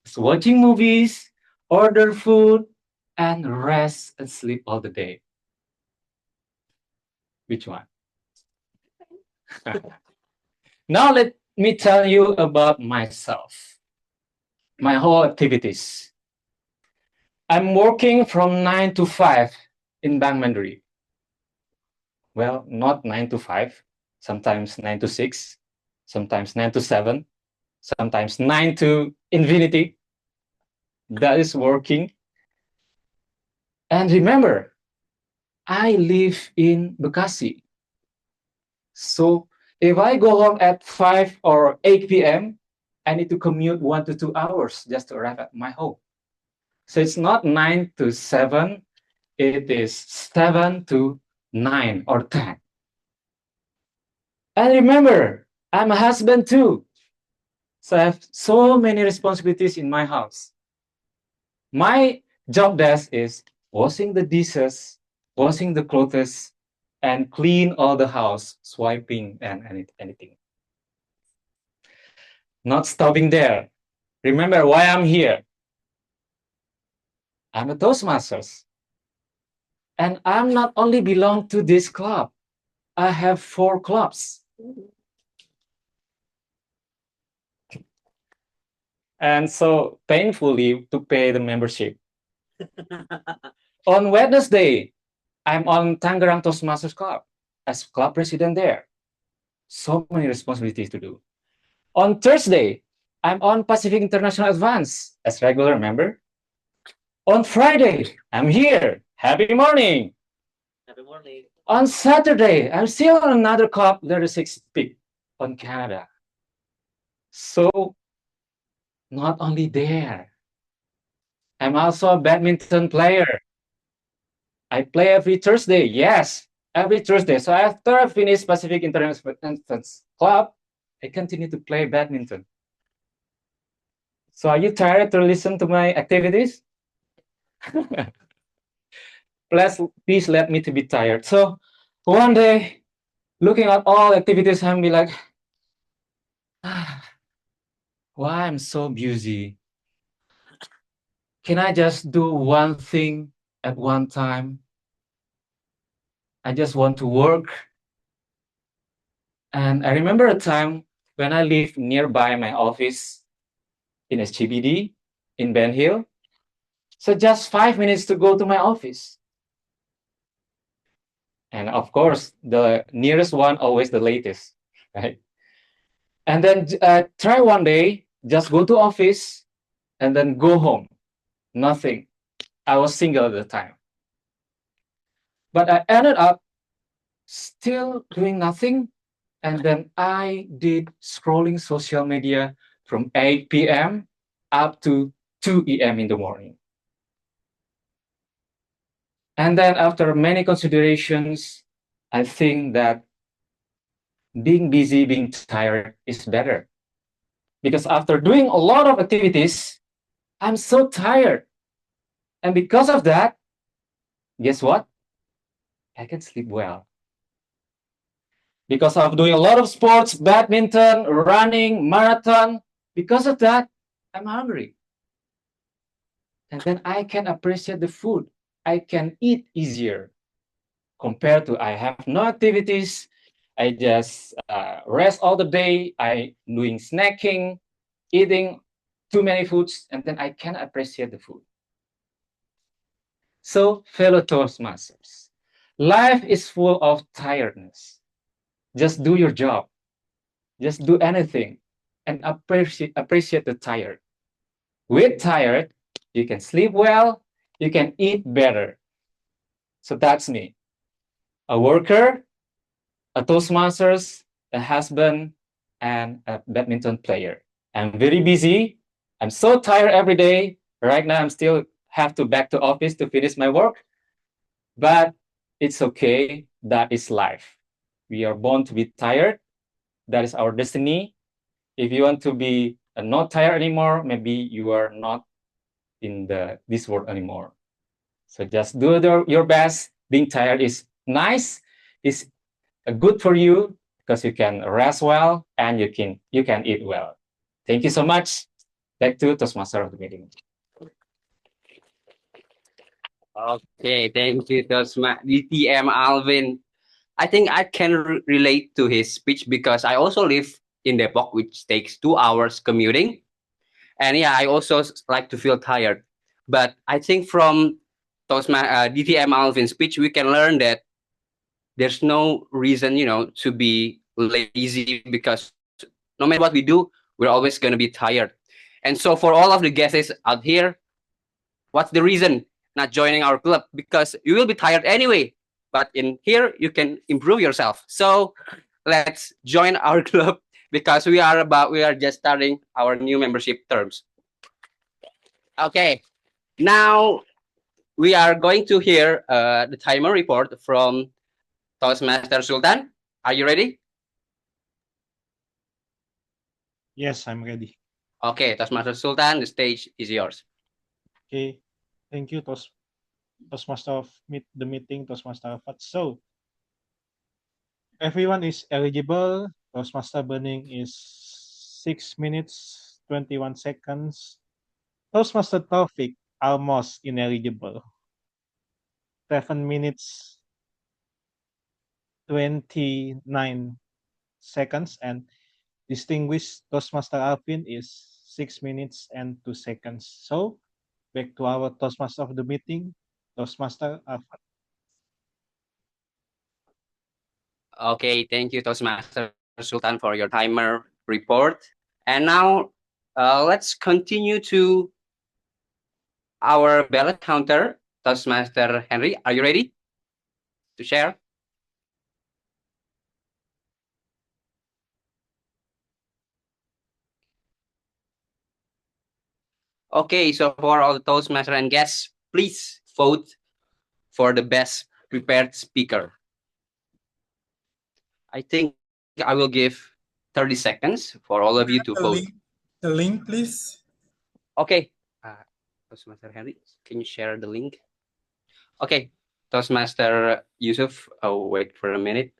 just watching movies, order food, and rest and sleep all the day. Which one? Now let me tell you about myself, my whole activities. I'm working from 9 to 5 in Bank Mandiri. Well, not 9 to 5, sometimes 9 to 6, sometimes 9 to 7, sometimes 9 to infinity. That is working. And remember, I live in Bekasi. So if I go home at 5 or 8 p.m., I need to commute 1 to 2 hours just to arrive at my home. So it's not 9 to 7, it is 7 to 9 or 10. And remember, I'm a husband too. So I have so many responsibilities in my house. My job desk is washing the dishes, washing the clothes, and clean all the house, swiping and anything. Not stopping there. Remember why I'm here. I'm a Toastmasters. And I'm not only belong to this club. I have 4 clubs. And so painfully to pay the membership. On Wednesday, I'm on Tangerang Toastmasters Club as club president there. So many responsibilities to do. On Thursday, I'm on Pacific International Advance as regular member. On Friday, I'm here. Happy morning. Happy morning. On Saturday, I'm still on another club, 36 Peak on Canada. So not only there, I'm also a badminton player. I play every Thursday. Yes, every Thursday. So after I finish Pacific International Club, I continue to play badminton. So are you tired to listen to my activities? Please let me to be tired. So one day, looking at all activities, I'm be like, why I'm so busy? Can I just do one thing at one time? I just want to work. And I remember a time when I lived nearby my office in SCBD in Ben Hill. So just 5 minutes to go to my office. And of course, the nearest one, always the latest, right? And then try one day, just go to office and then go home. Nothing. I was single at the time. But I ended up still doing nothing. And then I did scrolling social media from 8 p.m. up to 2 a.m. in the morning. And then after many considerations, I think that being busy, being tired is better. Because after doing a lot of activities, I'm so tired. And because of that, guess what? I can sleep well. because of doing a lot of sports, badminton, running, marathon. Because of that, I'm hungry. And then I can appreciate the food. I can eat easier compared to I have no activities. I just rest all the day. I doing snacking, eating too many foods, and then I can appreciate the food. So, fellow Toastmasters, life is full of tiredness. Just do your job. Just do anything and appreciate the tired. With tired, you can sleep well, you can eat better. So that's me. A worker, a Toastmasters, a husband, and a badminton player. I'm very busy. I'm so tired every day. Right now, I'm still have to back to office to finish my work. But it's okay. That is life. We are born to be tired. That is our destiny. If you want to be not tired anymore, maybe you are not in this world anymore. So just do your best. Being tired is nice. It's good for you because you can rest well and you can eat well. Thank you so much. Back to Toastmaster of the meeting. Okay, thank you, DTM Alvin. I think I can relate to his speech because I also live in Depok, which takes 2 hours commuting. And yeah, I also like to feel tired. But I think from DTM Alvin's speech, we can learn that there's no reason, to be lazy because no matter what we do, we're always going to be tired. And so for all of the guests out here, what's the reason not joining our club? Because you will be tired anyway. But in here, you can improve yourself. So let's join our club because we are just starting our new membership terms. Okay, now we are going to hear the timer report from Toastmaster Sultan. Are you ready? Yes, I'm ready. Okay, Toastmaster Sultan, the stage is yours. Okay, thank you, Toastmaster of the meeting, Toastmaster Alfat. So, everyone is eligible. Toastmaster burning is 6 minutes, 21 seconds. Toastmaster Taufik, almost ineligible. 7 minutes, 29 seconds. And distinguished Toastmaster Alvin is 6 minutes and 2 seconds. So, back to our Toastmaster of the meeting, Toastmaster Alfat. Okay, thank you, Toastmaster Sultan, for your timer report. And now let's continue to our ballot counter. Toastmaster Henry, are you ready to share? Okay, so for all the Toastmaster and guests, please vote for the best prepared speaker. I think I will give 30 seconds for all of you to vote. The link, please. Okay, Toastmaster Henry, can you share the link? Okay, Toastmaster Yusuf, wait for a minute.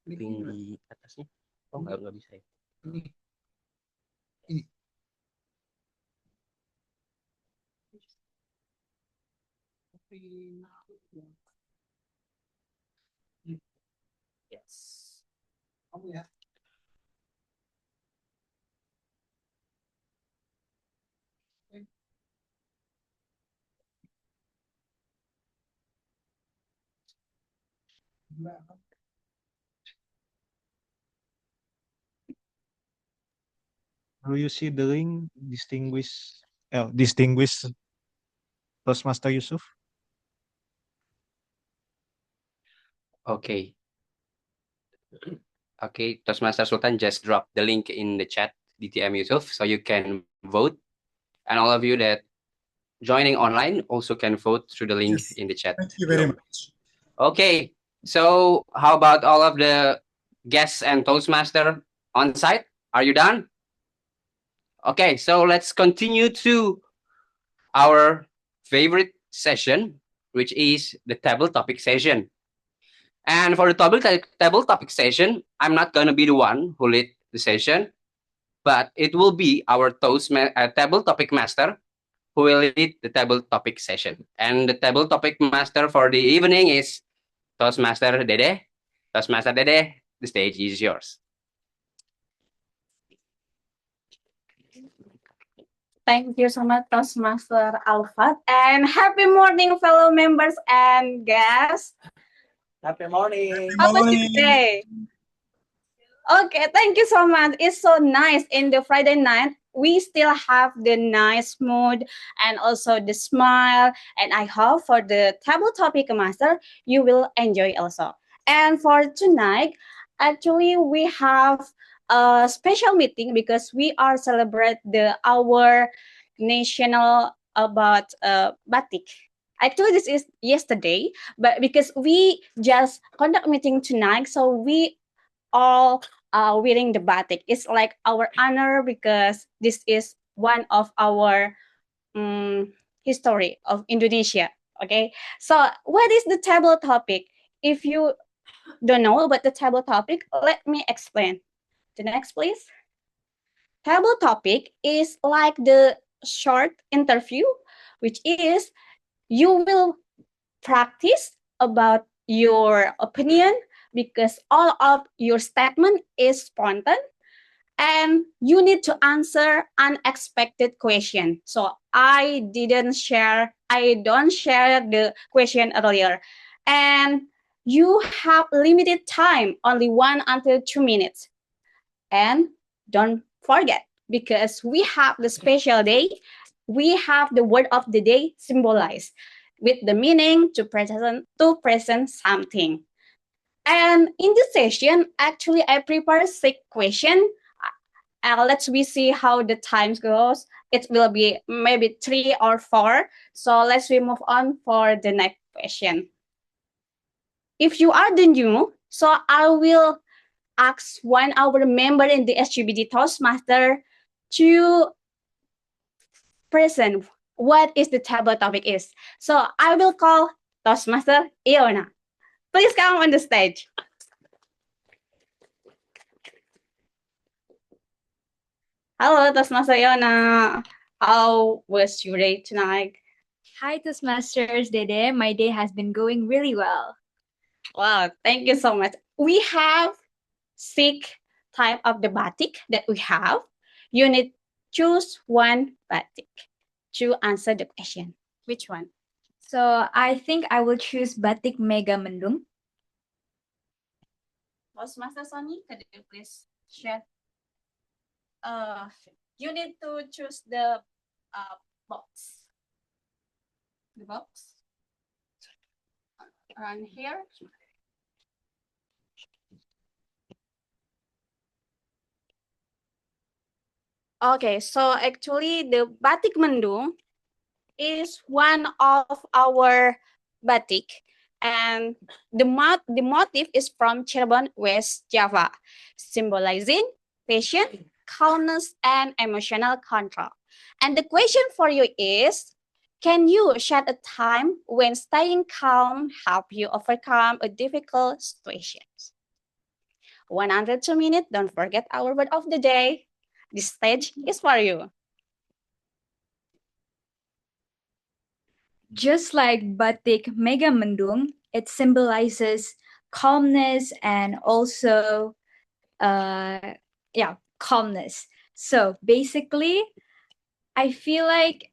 Link di atasnya. Oh, nggak bisa ya. Ini. Yes. Kamu ya. Do you see the link, distinguished Toastmaster Yusuf? Okay. Okay, Toastmaster Sultan just dropped the link in the chat, DTM Yusuf, so you can vote. And all of you that joining online also can vote through the link in the chat. Thank you very much. Okay, so how about all of the guests and Toastmaster on site? Are you done? Okay, so let's continue to our favorite session, which is the table topic session. And for the table topic session, I'm not gonna be the one who lead the session, but it will be our table topic master who will lead the table topic session. And the table topic master for the evening is Toastmaster Dede. Toastmaster Dede, the stage is yours. Thank you so much, Toastmaster Alfat. And happy morning, fellow members and guests. Happy morning. How was your day? Okay, thank you so much. It's so nice in the Friday night. We still have the nice mood and also the smile. And I hope for the table topic master, you will enjoy also. And for tonight, actually, we have a special meeting because we are celebrate our national about batik. Actually, this is yesterday, but because we just conduct meeting tonight, so we all are wearing the batik. It's like our honor because this is one of our history of Indonesia. Okay, so what is the table topic? If you don't know about the table topic, let me explain. The next, please. Table topic is like the short interview, which is you will practice about your opinion because all of your statement is spontaneous and you need to answer unexpected question. So I don't share the question earlier. And you have limited time, only 1 until 2 minutes. And don't forget, because we have the special day, we have the word of the day symbolized with the meaning to present something. And in this session, actually, I prepared 6 questions. Let's see how the time goes. It will be maybe 3 or 4. So let's move on for the next question. If you are the new, so I will ask one our member in the SGBD Toastmaster to present what is the table topic is. So I will call Toastmaster Iona. Please come on the stage. Hello, Toastmaster Iona. How was your day tonight? Hi, Toastmasters Dede. My day has been going really well. Wow, thank you so much. We have 6 type of the batik that we have. You need choose one batik to answer the question. Which one? So I think I will choose Batik Mega Mendung. Toastmaster Sony, could you please share? You need to choose the box. The box around here. Okay, so actually the Batik Mendung is one of our batik, and the motif is from Cirebon, West Java, symbolizing patience, calmness, and emotional control. And the question for you is, can you share a time when staying calm helped you overcome a difficult situation? 102 minutes, don't forget our word of the day. This stage is for you. Just like Batik Mega Mendung, it symbolizes calmness and also, calmness. So basically, I feel like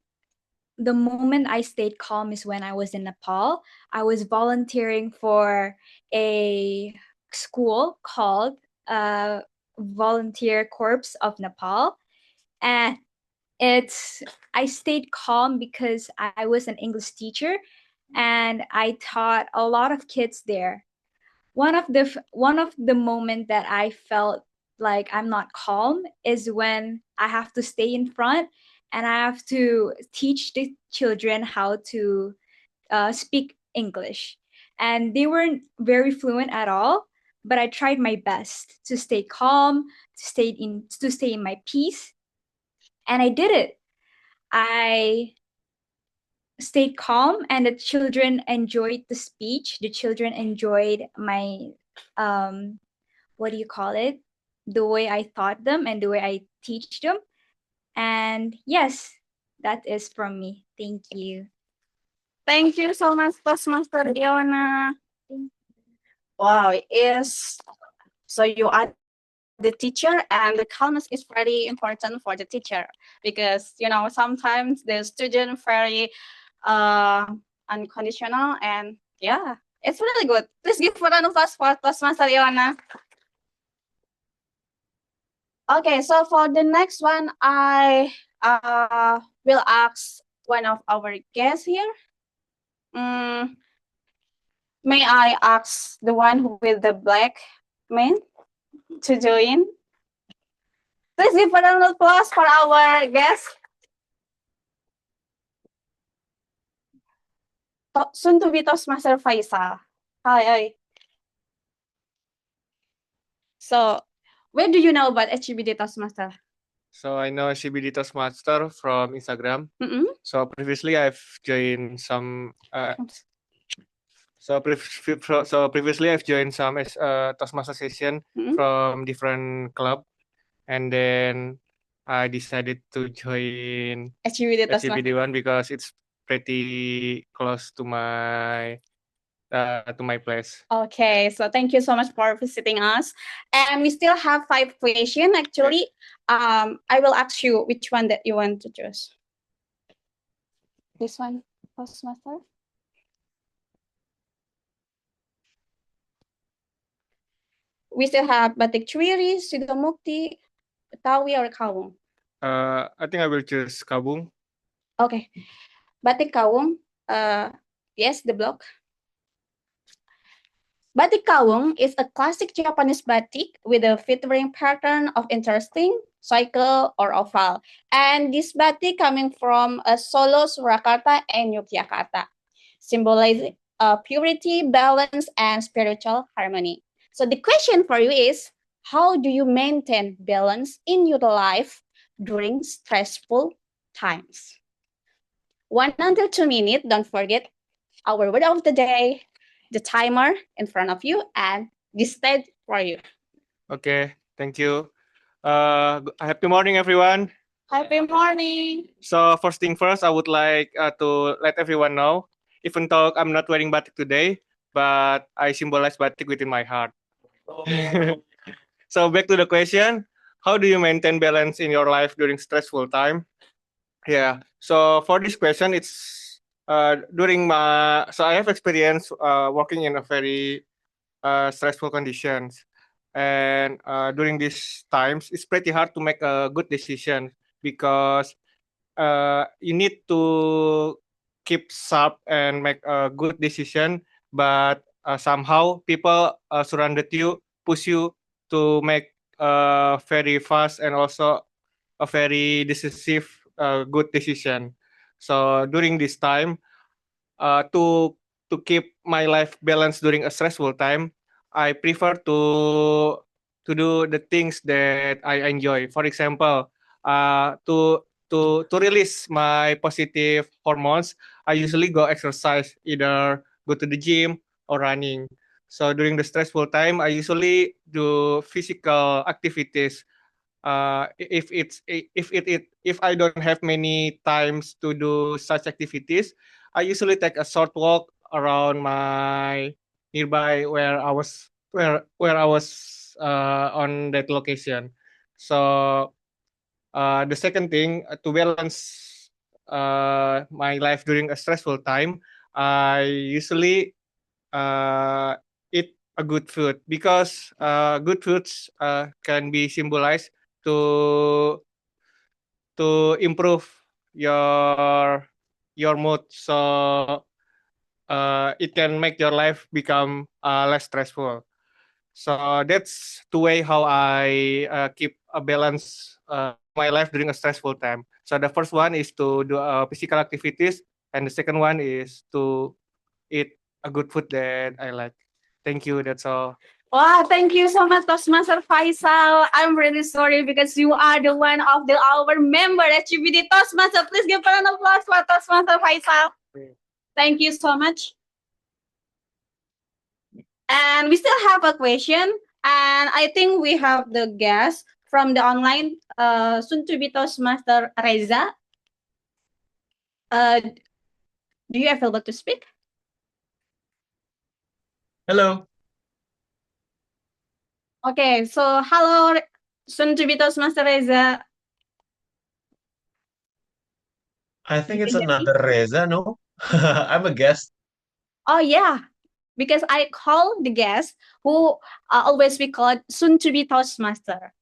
the moment I stayed calm is when I was in Nepal. I was volunteering for a school called Volunteer Corps of Nepal. And I stayed calm because I was an English teacher and I taught a lot of kids there. One of the moment that I felt like I'm not calm is when I have to stay in front and I have to teach the children how to speak English. And they weren't very fluent at all, but I tried my best to stay calm, to stay in my peace. And I did it. I stayed calm and the children enjoyed the speech. The children enjoyed my what do you call it? The way I taught them and the way I teach them. And yes, that is from me. Thank you. Thank you so much, Toastmaster Iona. Wow, is so you are the teacher, and the calmness is very important for the teacher because sometimes the student very unconditional, and yeah, it's really good. Please give a round of applause for Toastmaster Iona. Okay, so for the next one, I will ask one of our guests here. May I ask the one with the black man to join? Please give a round of applause for our guest. Soon to be Toastmaster Faisal. Hi. So, where do you know about HBD Toastmaster? So I know CBD Toastmaster from Instagram. Mm-mm. So previously I've joined some. So previously I've joined some Toastmaster session Mm-mm. from different club, and then I decided to join HBD Toastmaster. HBD one because it's pretty close to my place. Okay, so thank you so much for visiting us. And we still have 5 questions. Actually, I will ask you which one that you want to choose. This one, Toastmaster. We still have Batik Chwiri, Sidomukti, Betawi, or Kawung. I think I will choose Kabung. Okay, Batik Kawung. Yes, the block. Batik Kawung is a classic Japanese batik with a featuring pattern of interesting, cycle, or oval. And this batik coming from Solo, Surakarta, and Yogyakarta, symbolizing purity, balance, and spiritual harmony. So the question for you is, how do you maintain balance in your life during stressful times? 1 until 2 minutes. Don't forget our word of the day, the timer in front of you, and the stage for you. Okay, thank you. Happy morning, everyone. Happy morning. So first thing first, I would like to let everyone know, even though I'm not wearing batik today, but I symbolize batik within my heart. So back to the question, how do you maintain balance in your life during stressful time? Yeah, so for this question, it's during so I have experience working in a very stressful conditions, and during these times, it's pretty hard to make a good decision because you need to keep sharp and make a good decision, but somehow people surrounded you, push you to make a very fast and also a very decisive good decision. So during this time, to keep my life balanced during a stressful time, I prefer to do the things that I enjoy. For example, to release my positive hormones, I usually go exercise, either go to the gym or running. So during the stressful time, I usually do physical activities. If I don't have many times to do such activities, I usually take a short walk around my nearby where I was on that location. So the second thing, to balance my life during a stressful time, I usually eat a good food because good foods can be symbolized to improve your mood, so it can make your life become less stressful. So that's the way how I keep a balance my life during a stressful time. So the first one is to do physical activities, and the second one is to eat a good food that I like. Thank you. That's all. Wow, thank you so much, Toastmaster Faisal. I'm really sorry because you are the one of our member HBD Toastmaster. Please give a round of applause for Toastmaster Faisal. Thank you so much. And we still have a question, and I think we have the guest from the online, soon to be Toastmaster Reza. Do you available to speak? Hello. Okay, so hello, soon to be Toastmaster Reza. I think You it's can hear me? another Reza, no? I'm a guest. Oh yeah, because I call the guest who always we call soon to be Toastmaster.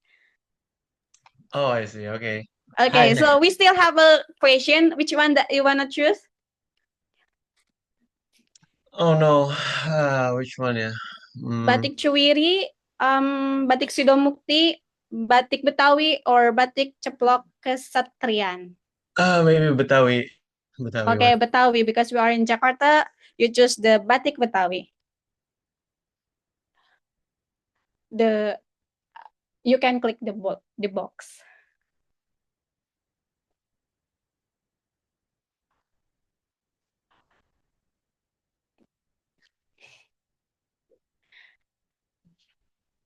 Oh, I see. Okay. Okay, Hi. so we still have a question. Which one that you wanna choose? Oh no. Which one ya? Batik Cuwiri, batik Sidomukti, batik Betawi, or batik Ceplok Kesatrian? Maybe Betawi. Betawi Okay, one. Betawi, because we are in Jakarta, you choose the batik Betawi. You can click the box.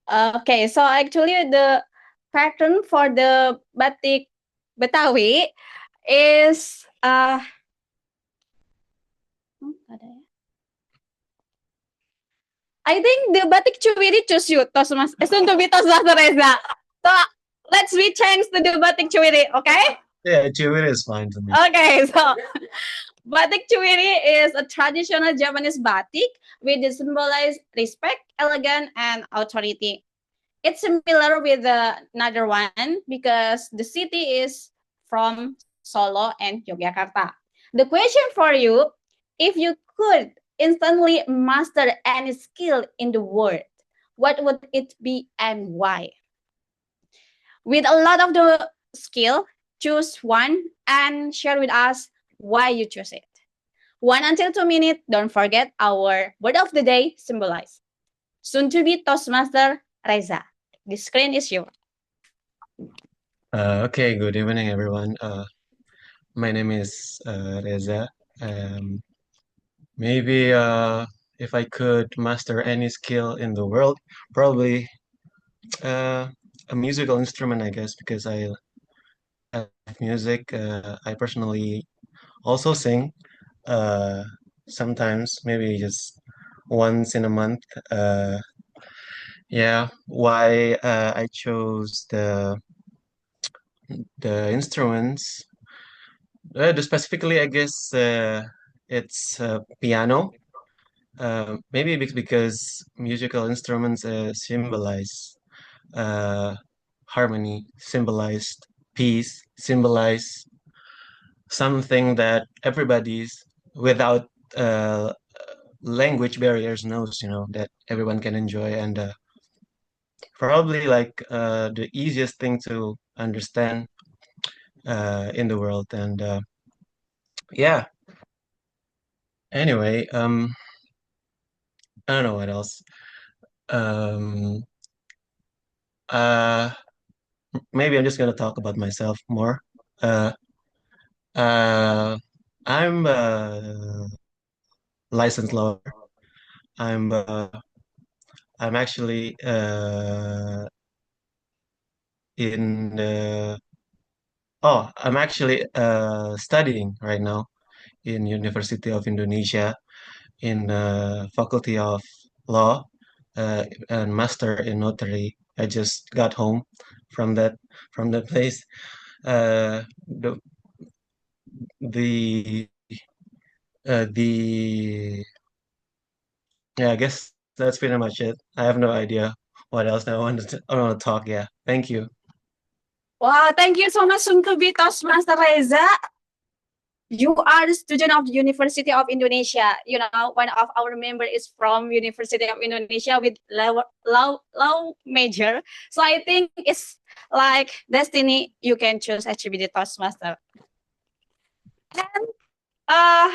Okay, so actually the pattern for the batik Betawi is I think the batik Cuwiri choose you, soon to be Toastmaster Reza. So let's we change to the batik Cuwiri, okay? Yeah, Chiwiri is fine to me. Okay, so batik Cuwiri is a traditional Japanese batik which symbolize respect, elegance, and authority. It's similar with another one because the city is from Solo and Yogyakarta. The question for you, if you could instantly master any skill in the world, what would it be and why? With a lot of the skill, choose one and share with us why you choose it. 1 until 2 minutes. Don't forget our word of the day symbolize. Soon to be Toastmaster Reza. The screen is yours. Okay, good evening, everyone. My name is Reza. Maybe if I could master any skill in the world, probably a musical instrument, I guess, because I love music. I personally also sing. Sometimes, maybe just once in a month. Yeah, why I chose the instruments. Specifically, I guess it's piano. Maybe it's because musical instruments symbolize harmony, symbolize peace, symbolize something that everybody's without language barriers knows, that everyone can enjoy, and probably like the easiest thing to understand in the world. And yeah. Anyway, I don't know what else. Um, uh, Maybe I'm just gonna talk about myself more. Uh, uh, I'm a licensed lawyer. I'm uh, I'm actually in I'm actually studying right now in University of Indonesia in Faculty of Law and Master in Notary. I just got home from that place. The the the Yeah, I guess that's pretty much it. I have no idea what else I want to talk. Yeah, thank you. Wow, thank you so much, soon to be Toastmaster Reza. You are the student of the University of Indonesia. You know, one of our members is from University of Indonesia with law major. So I think it's like destiny. You can choose actually the Toastmaster. And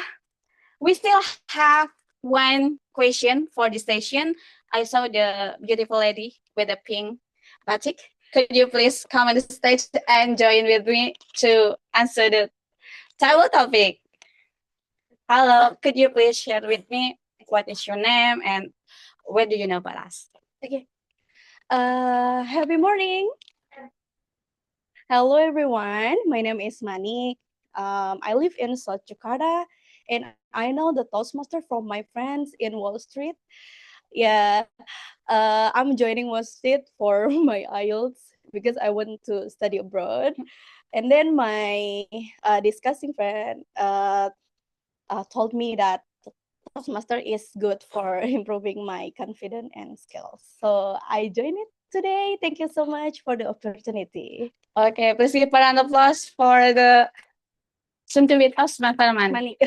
we still have one question for this session. I saw the beautiful lady with the pink batik. Could you please come on the stage and join with me to answer the table topic? Hello, could you please share with me what is your name and what do you know about us? Okay. Happy morning. Hello, everyone. My name is Manik. I live in South Jakarta, and I know the Toastmaster from my friends in Wall Street. Yeah, I'm joining Wall Street for my IELTS because I want to study abroad. And then my discussing friend told me that Toastmaster is good for improving my confidence and skills. So I joined it today. Thank you so much for the opportunity. Okay, please give a round of applause for the soon to be Toastmaster Manik.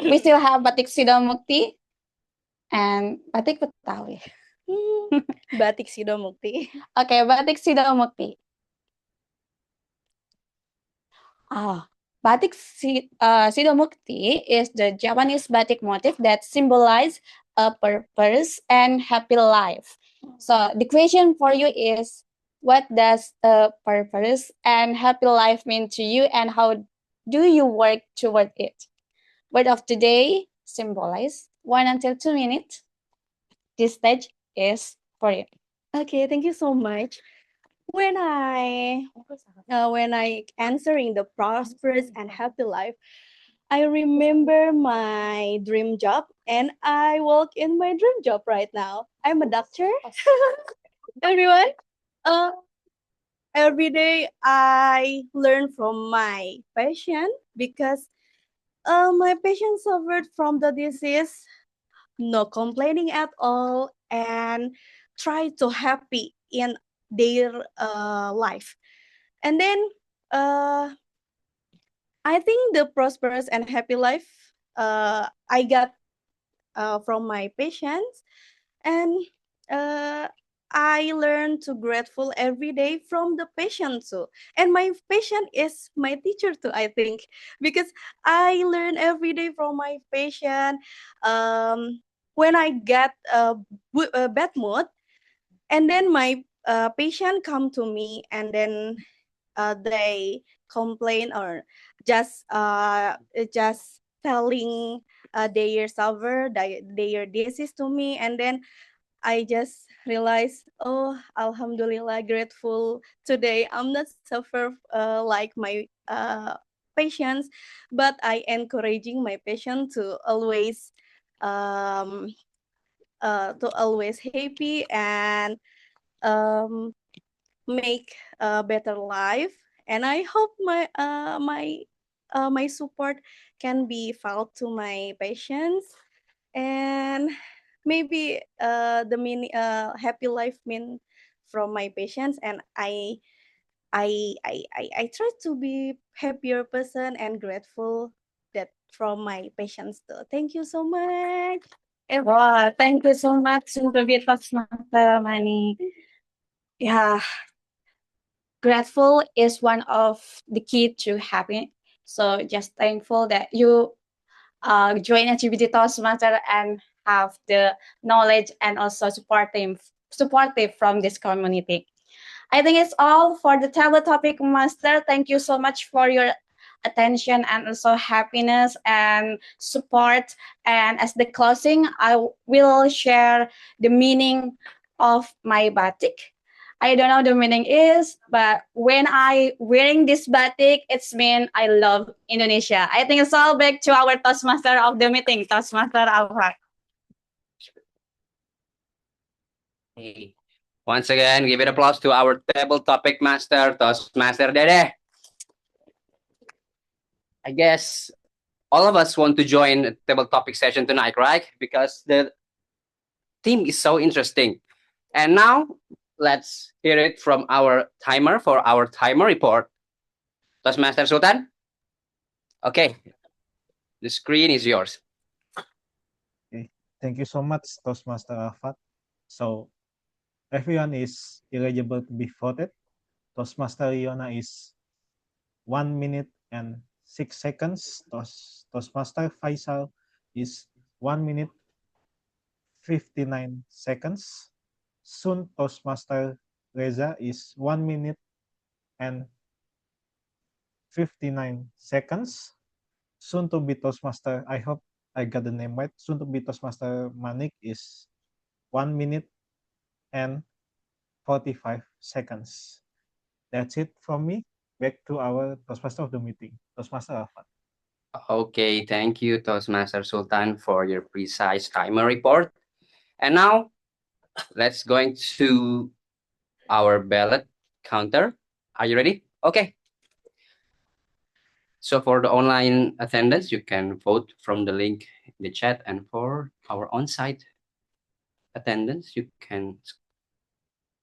We still have Batik Sidomukti and Batik Betawi. Batik Sidomukti. Okay, Batik Sidomukti. Batik Sidomukti is the Japanese batik motif that symbolize a purpose and happy life. So the question for you is, what does a purpose and happy life mean to you, and how do you work toward it? Word of the day, symbolize 1 until 2 minutes. This stage is for you. Okay, thank you so much. When I answering the prosperous and happy life, I remember my dream job, and I work in my dream job right now. I'm a doctor. Everyone, every day I learn from my patient because my patient suffered from the disease, no complaining at all, and try to happy in their life. And then I think the prosperous and happy life I got from my patients, and I learn to grateful every day from the patient too. And my patient is my teacher too, I think, because I learn every day from my patient. When I get a bad mood, and then my patient come to me, and then they complain or just telling their suffer their disease to me, and then I just realized, oh, alhamdulillah, grateful today. I'm not suffer like my patients, but I encouraging my patient to always happy and make a better life. And I hope my support can be felt to my patients, and maybe the happy life mean from my patients, and I try to be happier person and grateful that from my patients too. Thank you so much. Wow, thank you so much, Suntobi Toastmaster Manik. Yeah, grateful is one of the key to happiness. So just thankful that you join LGBT Toastmaster and have the knowledge and also supportive from this community. I think it's all for the table topic, Master. Thank you so much for your attention and also happiness and support. And as the closing, I will share the meaning of my batik. I don't know the meaning is, but when I wearing this batik, it's mean I love Indonesia. I think it's all back to our Toastmaster of the meeting, Toastmaster Alfred. Once again, give it applause to our table topic master, Toastmaster Dede. I guess all of us want to join a table topic session tonight, right? Because the theme is so interesting. And now let's hear it from our timer for our timer report. Toastmaster Sultan? Okay, the screen is yours. Okay. Thank you so much, Toastmaster Arafat. So everyone is eligible to be voted. Toastmaster Riona is 1 minute and 6 seconds. Toastmaster Faisal is 1 minute 59 seconds. Soon Toastmaster Reza is 1 minute and 59 seconds. soon to be Toastmaster, I hope I got the name right. Soon to be Toastmaster Manik is 1 minute and 45 seconds. That's it from me. Back to our Toastmaster of the meeting, Toastmaster Arafat. Okay, thank you, Toastmaster Sultan, for your precise timer report. And now, let's go into our ballot counter. Are you ready? Okay. So for the online attendance, you can vote from the link in the chat, and for our on-site attendance, you can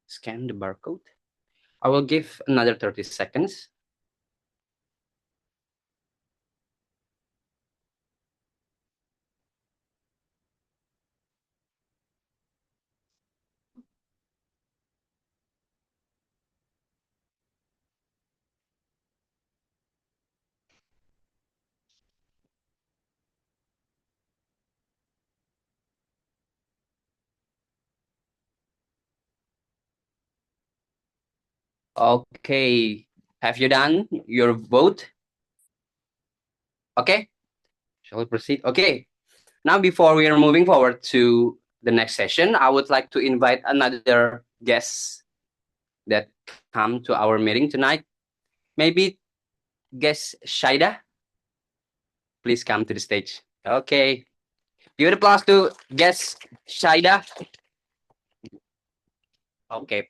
scan the barcode. I will give another 30 seconds. Okay, have you done your vote? Okay, shall we proceed? Okay, now before we are moving forward to the next session, I would like to invite another guest that come to our meeting tonight. Maybe guest Shaida, please come to the stage. Okay, give it applause to guest Shaida. Okay.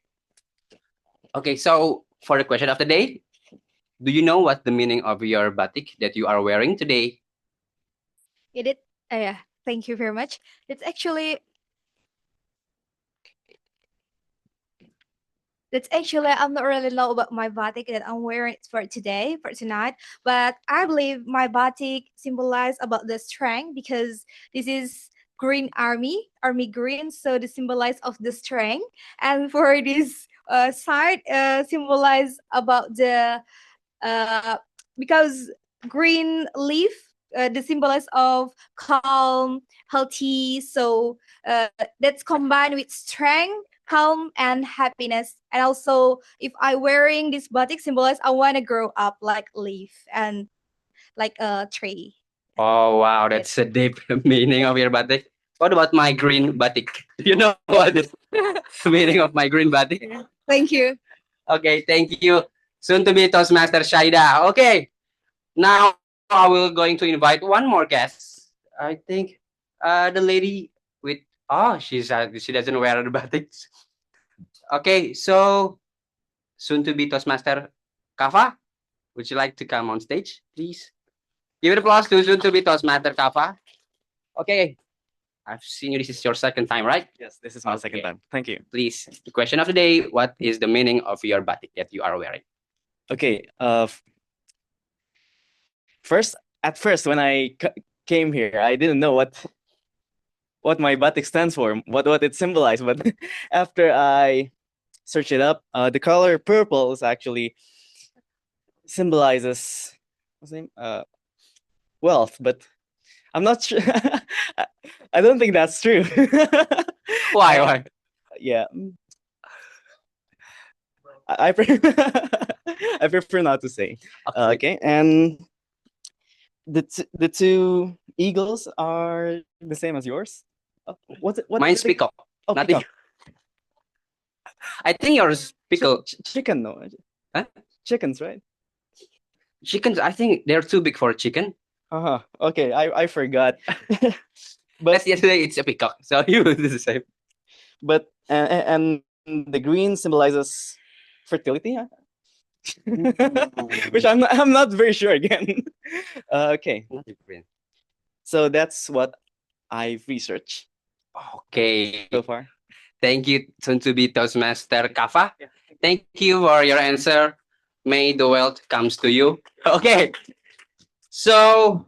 Okay, so for the question of the day, do you know what the meaning of your batik that you are wearing today? Yeah, thank you very much. It's actually I'm not really know about my batik that I'm wearing for today, for tonight, but I believe my batik symbolize about the strength because this is green army green, so the symbolize of the strength. And for this side, symbolize about the because green leaf, the symbolize of calm, healthy. So that's combined with strength, calm, and happiness. And also, if I wearing this batik symbolize, I want to grow up like leaf and like a tree. Oh wow, that's a deep meaning of your batik. What about my green batik? You know what is the meaning of my green batik? Thank you. Okay, thank you. Soon to be Toastmaster Shaida. Okay, now I will going to invite one more guest. I think the lady with she doesn't wear the batiks. Okay, so soon to be Toastmaster Kafa, would you like to come on stage, please? Give it applause to soon to be Toastmaster Kafa. Okay, I've seen you. This is your second time, right? Yes, this is my second time. Thank you. Please, the question of the day: what is the meaning of your batik that you are wearing? Okay. At first, when I came here, I didn't know what my batik stands for, what it symbolized. But after I search it up, the color purple is actually symbolizes what's the name? Wealth, but I'm not sure. I don't think that's true. Why? Why? Yeah. I I prefer not to say. Okay, and the two eagles are the same as yours. What's it? Mine's peacock. Oh, Nothing. peacock. I think yours peacock. Chicken, no. Huh? Chickens, right? Chickens. I think they're too big for a chicken. Okay, I forgot. But yesterday it's a peacock, so you do the same. But and the green symbolizes fertility, which I'm not very sure again. Okay. So that's what I've researched. Okay. So far. Thank you, soon to be Toastmaster Kafa. Thank you for your answer. May the wealth comes to you. Okay. So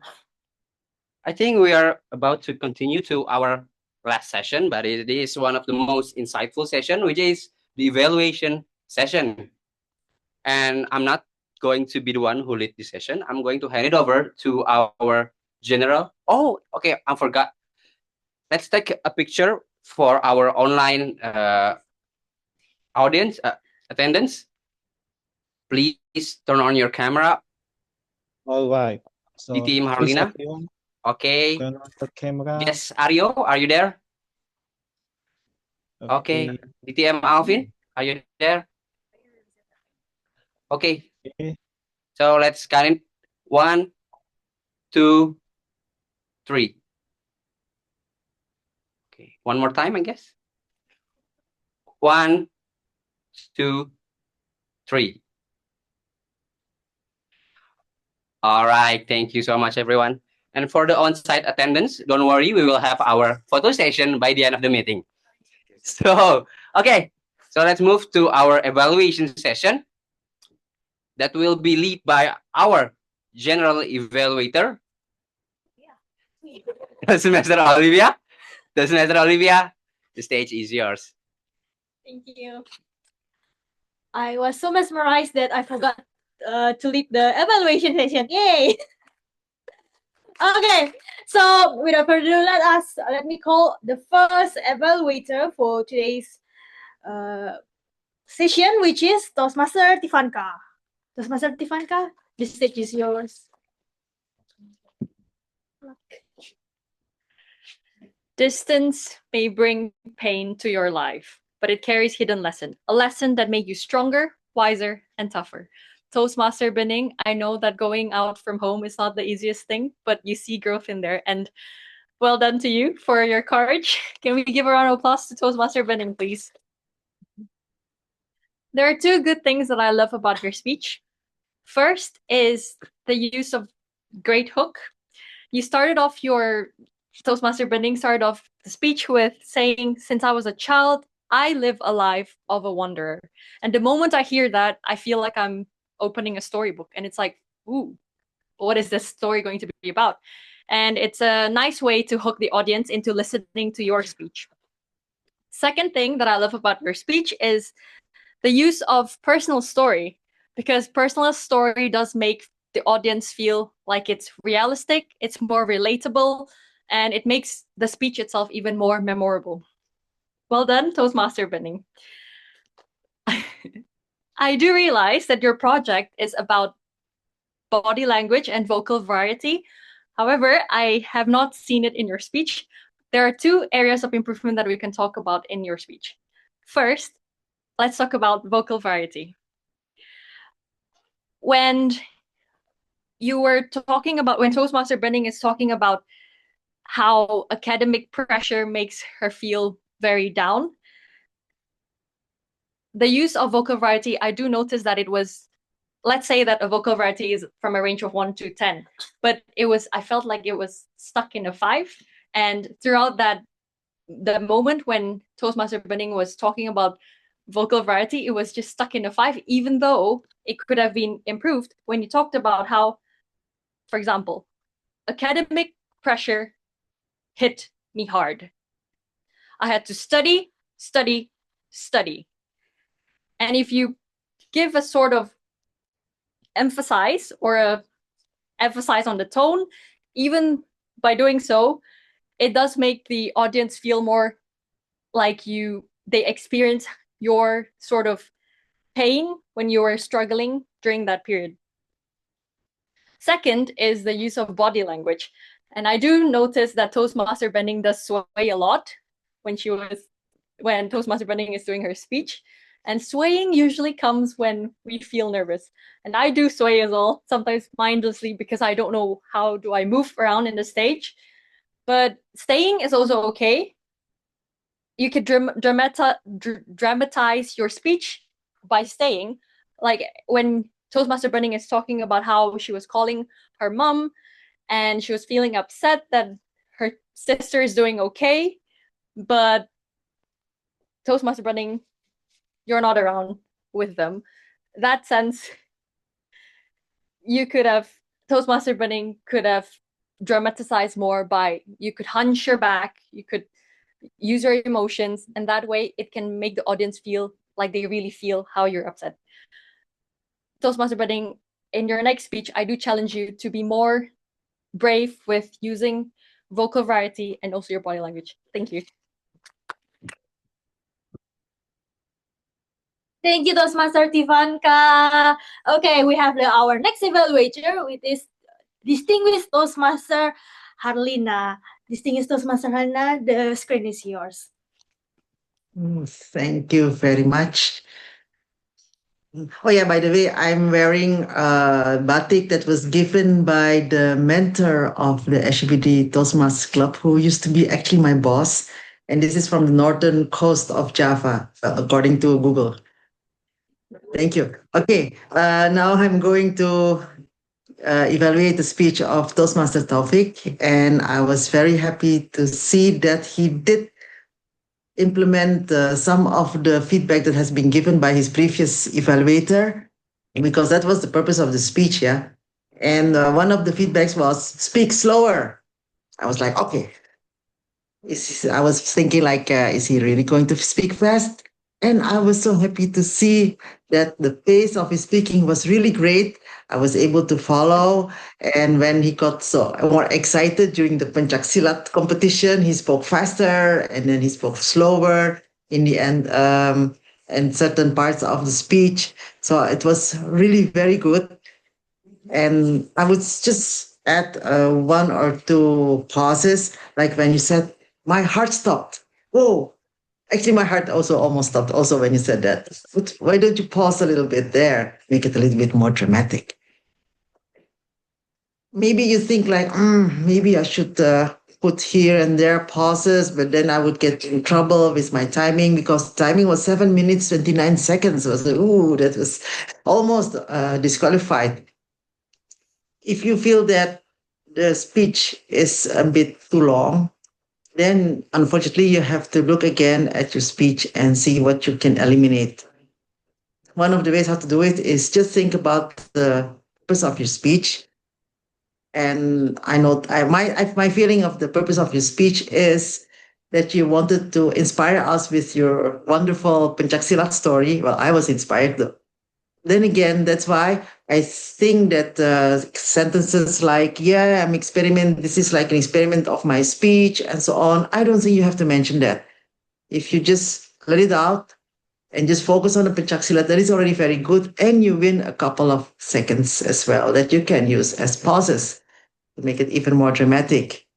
I think we are about to continue to our last session, but it is one of the most insightful session, which is the evaluation session. And I'm not going to be the one who lead this session. I'm going to hand it over to our general. Oh, okay, I forgot. Let's take a picture for our online audience attendance. Please turn on your camera. All right. So di team please, Harlina. everyone, Okay. turn on the camera. Yes, Aryo, are you there? Okay. DTM Alvin, are you there? Okay. So let's count it. 1, 2, 3. Okay. One more time, I guess. 1, 2, 3. All right. Thank you so much, everyone. And for the on-site attendance, don't worry, we will have our photo session by the end of the meeting. So, okay. So let's move to our evaluation session that will be led by our general evaluator, Semester Olivia. Semester Olivia, the stage is yours. Thank you. I was so mesmerized that I forgot to lead the evaluation session. Yay! Okay, so without further ado, let me call the first evaluator for today's session, which is Toastmaster Tifanka. Toastmaster Tifanka, the stage is yours. Distance may bring pain to your life, but it carries hidden lesson, a lesson that makes you stronger, wiser, and tougher. Toastmaster Bening, I know that going out from home is not the easiest thing, but you see growth in there. And well done to you for your courage. Can we give a round of applause to Toastmaster Bening, please? There are two good things that I love about your speech. First is the use of great hook. You started off your Toastmaster Bening started off the speech with saying, since I was a child, I live a life of a wanderer. And the moment I hear that, I feel like I'm opening a storybook. And it's like, ooh, what is this story going to be about? And it's a nice way to hook the audience into listening to your speech. Second thing that I love about your speech is the use of personal story, because personal story does make the audience feel like it's realistic, it's more relatable, and it makes the speech itself even more memorable. Well done, Toastmaster Bening. I do realize that your project is about body language and vocal variety. However, I have not seen it in your speech. There are two areas of improvement that we can talk about in your speech. First, let's talk about vocal variety. When Toastmaster Bening is talking about how academic pressure makes her feel very down, the use of vocal variety, I do notice that it was, let's say that a vocal variety is from a range of 1 to 10, but I felt like it was stuck in a 5. And throughout the moment when Toastmaster Bening was talking about vocal variety, it was just stuck in a 5, even though it could have been improved when you talked about how, for example, academic pressure hit me hard. I had to study, study, study. And if you give a sort of emphasize on the tone, even by doing so, it does make the audience feel more like they experience your sort of pain when you were struggling during that period. Second is the use of body language. And I do notice that Toastmaster Bening does sway a lot when Toastmaster Bening is doing her speech. And swaying usually comes when we feel nervous. And I do sway as well, sometimes mindlessly, because I don't know how do I move around in the stage. But staying is also okay. You could dramatize your speech by staying. Like when Toastmaster Bening is talking about how she was calling her mom and she was feeling upset that her sister is doing okay, but Toastmaster Bening, you're not around with them. That sense, Toastmaster Bening could have dramatized more by, you could hunch your back, you could use your emotions, and that way it can make the audience feel like they really feel how you're upset. Toastmaster Bening, in your next speech, I do challenge you to be more brave with using vocal variety and also your body language. Thank you. Thank you, Toastmaster Tifanka. Okay, we have our next evaluator, which is Distinguished Toastmaster Harlina. Distinguished Toastmaster Harlina, the screen is yours. Thank you very much. Oh yeah, by the way, I'm wearing a batik that was given by the mentor of the SCBD Toastmasters Club, who used to be actually my boss. And this is from the northern coast of Java, according to Google. Thank you. Okay, now I'm going to evaluate the speech of Toastmaster Taufik, and I was very happy to see that he did implement some of the feedback that has been given by his previous evaluator, because that was the purpose of the speech, yeah. And one of the feedbacks was speak slower. I was like, okay. I was thinking like, is he really going to speak fast? And I was so happy to see that the pace of his speaking was really great. I was able to follow. And when he got so more excited during the Pencak Silat competition, he spoke faster and then he spoke slower in the end, and certain parts of the speech. So it was really very good. And I would just add one or two pauses, like when you said, my heart stopped. Whoa. Actually, my heart also almost stopped also when you said that. But why don't you pause a little bit there? Make it a little bit more dramatic. Maybe you think like, maybe I should put here and there pauses, but then I would get in trouble with my timing because timing was 7 minutes, 29 seconds. I was like, ooh, that was almost disqualified. If you feel that the speech is a bit too long, then unfortunately you have to look again at your speech and see what you can eliminate. One of the ways how to do it is just think about the purpose of your speech. And I know my feeling of the purpose of your speech is that you wanted to inspire us with your wonderful Pencak Silat story. Well, I was inspired though. Then again, that's why I think that sentences like, yeah, this is like an experiment of my speech and so on. I don't think you have to mention that. If you just let it out and just focus on the Pencak Silat, that is already very good. And you win a couple of seconds as well that you can use as pauses to make it even more dramatic.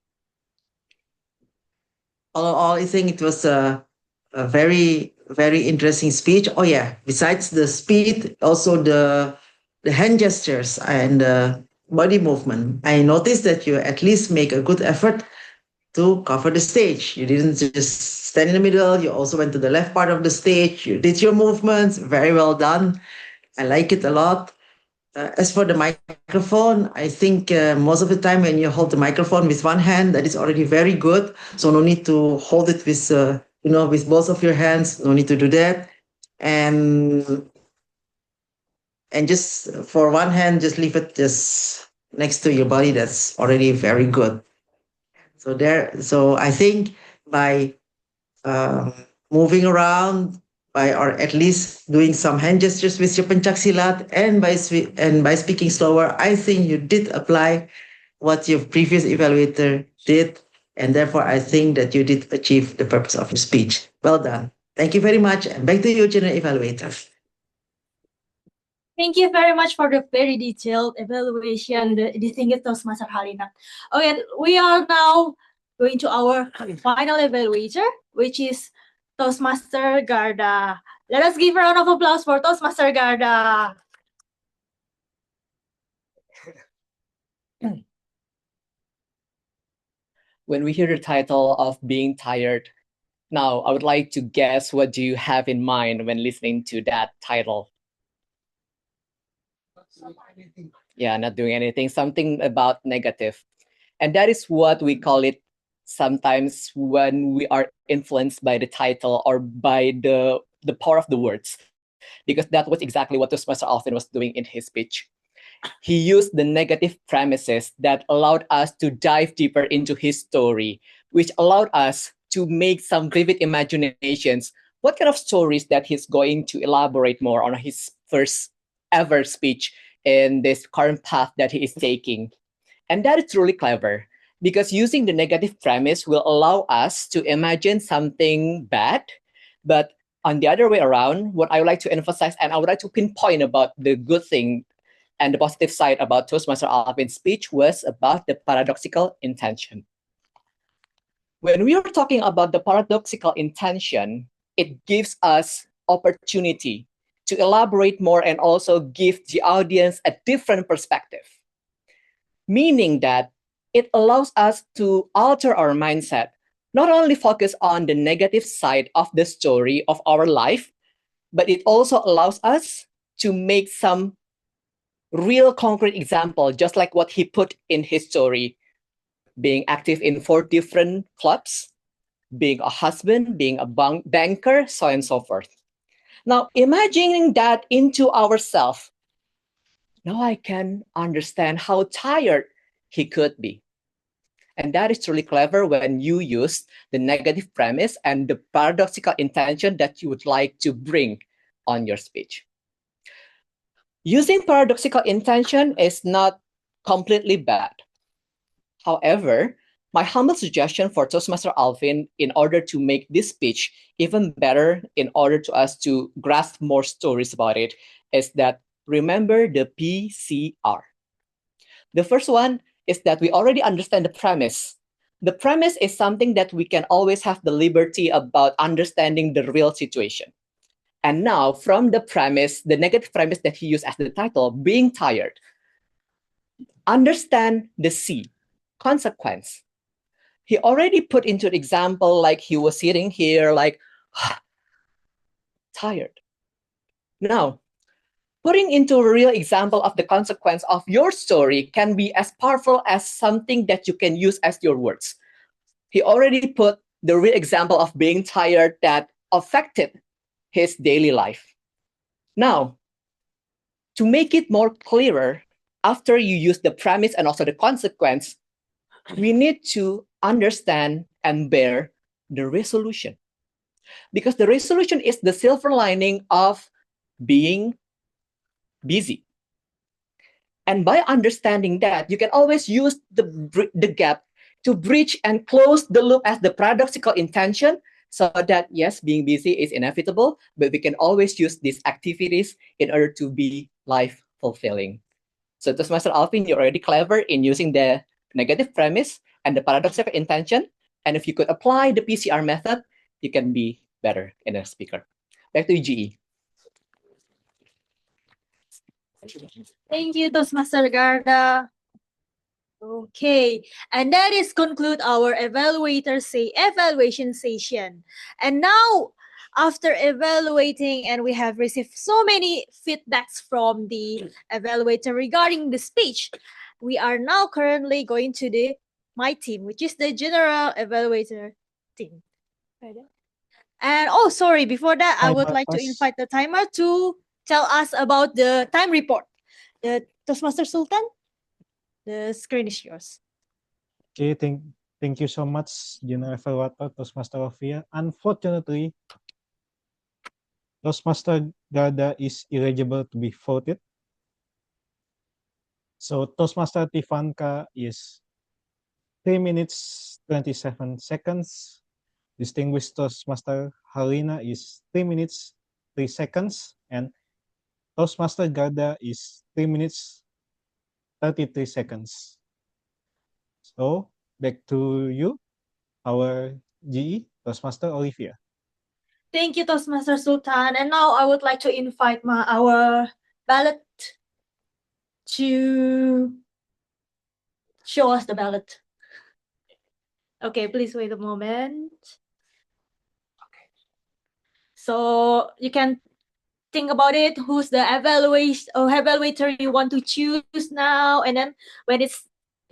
All in all, I think it was a very, very interesting speech. Oh yeah, besides the speed, also the hand gestures and body movement. I noticed that you at least make a good effort to cover the stage. You didn't just stand in the middle. You also went to the left part of the stage. You did your movements. Very well done. I like it a lot. As for the microphone, I think most of the time when you hold the microphone with one hand, that is already very good. So no need to hold it with with both of your hands. No need to do that. And just for one hand, just leave it just next to your body. That's already very good. So I think by moving around, or at least doing some hand gestures with your Pencak Silat and by speaking slower, I think you did apply what your previous evaluator did. And therefore, I think that you did achieve the purpose of your speech. Well done. Thank you very much. And back to you, General Evaluator. Thank you very much for the very detailed evaluation, the distinguished Toastmaster Harlina. Okay, we are now going to our final evaluator, which is Toastmaster Garda. Let us give a round of applause for Toastmaster Garda. When we hear the title of Being Tired, now I would like to guess what do you have in mind when listening to that title? Yeah, not doing anything, something about negative. And that is what we call it sometimes when we are influenced by the title or by the power of the words, because that was exactly what Toastmaster Alvin was doing in his speech. He used the negative premises that allowed us to dive deeper into his story, which allowed us to make some vivid imaginations. What kind of stories that he's going to elaborate more on his first ever speech in this current path that he is taking. And that is truly clever, because using the negative premise will allow us to imagine something bad. But on the other way around, what I would like to emphasize and I would like to pinpoint about the good thing And the positive side about Toastmaster Alvin's speech was about the paradoxical intention. When we are talking about the paradoxical intention, it gives us opportunity to elaborate more and also give the audience a different perspective. Meaning that it allows us to alter our mindset, not only focus on the negative side of the story of our life, but it also allows us to make some real concrete example, just like what he put in his story, being active in 4 different clubs, being a husband, being a banker, so on and so forth. Now, imagining that into ourselves, now I can understand how tired he could be. And that is truly clever when you use the negative premise and the paradoxical intention that you would like to bring on your speech. Using paradoxical intention is not completely bad. However, my humble suggestion for Toastmaster Alvin, in order to make this speech even better, in order to us to grasp more stories about it, is that remember the PCR. The first one is that we already understand the premise. The premise is something that we can always have the liberty about understanding the real situation. And now, from the premise, the negative premise that he used as the title, being tired, understand the C, consequence. He already put into an example like he was sitting here like, tired. Now, putting into a real example of the consequence of your story can be as powerful as something that you can use as your words. He already put the real example of being tired that affected his daily life. Now, to make it more clearer, after you use the premise and also the consequence, we need to understand and bear the resolution. Because the resolution is the silver lining of being busy. And by understanding that, you can always use the gap to bridge and close the loop as the paradoxical intention, so that, yes, being busy is inevitable, but we can always use these activities in order to be life fulfilling. So Toastmaster Alvin, you're already clever in using the negative premise and the paradoxical intention. And if you could apply the PCR method, you can be better in a speaker. Back to you, GE. Thank you, Toastmaster Garda. Okay, and that is conclude our evaluation session. And now, after evaluating, and we have received so many feedbacks from the evaluator regarding the speech, we are now currently going to my team, which is the general evaluator team. And oh, sorry, before that, I would like to invite the timer to tell us about the time report. The Toastmaster Sultan, the screen is yours. Okay, thank you so much, General Evaluator Toastmaster Alvia. Unfortunately, Toastmaster Garda is eligible to be voted. So Toastmaster Tivanka is 3 minutes 27 seconds. Distinguished Toastmaster Halina is 3 minutes 3 seconds. And Toastmaster Garda is 3 minutes 33 seconds. So back to you, our GE, Toastmaster Olivia. Thank you, Toastmaster Sultan. And now I would like to invite our ballot to show us the ballot. Okay, please wait a moment. Okay. So you can think about it, who's the evaluator you want to choose now, and then when it's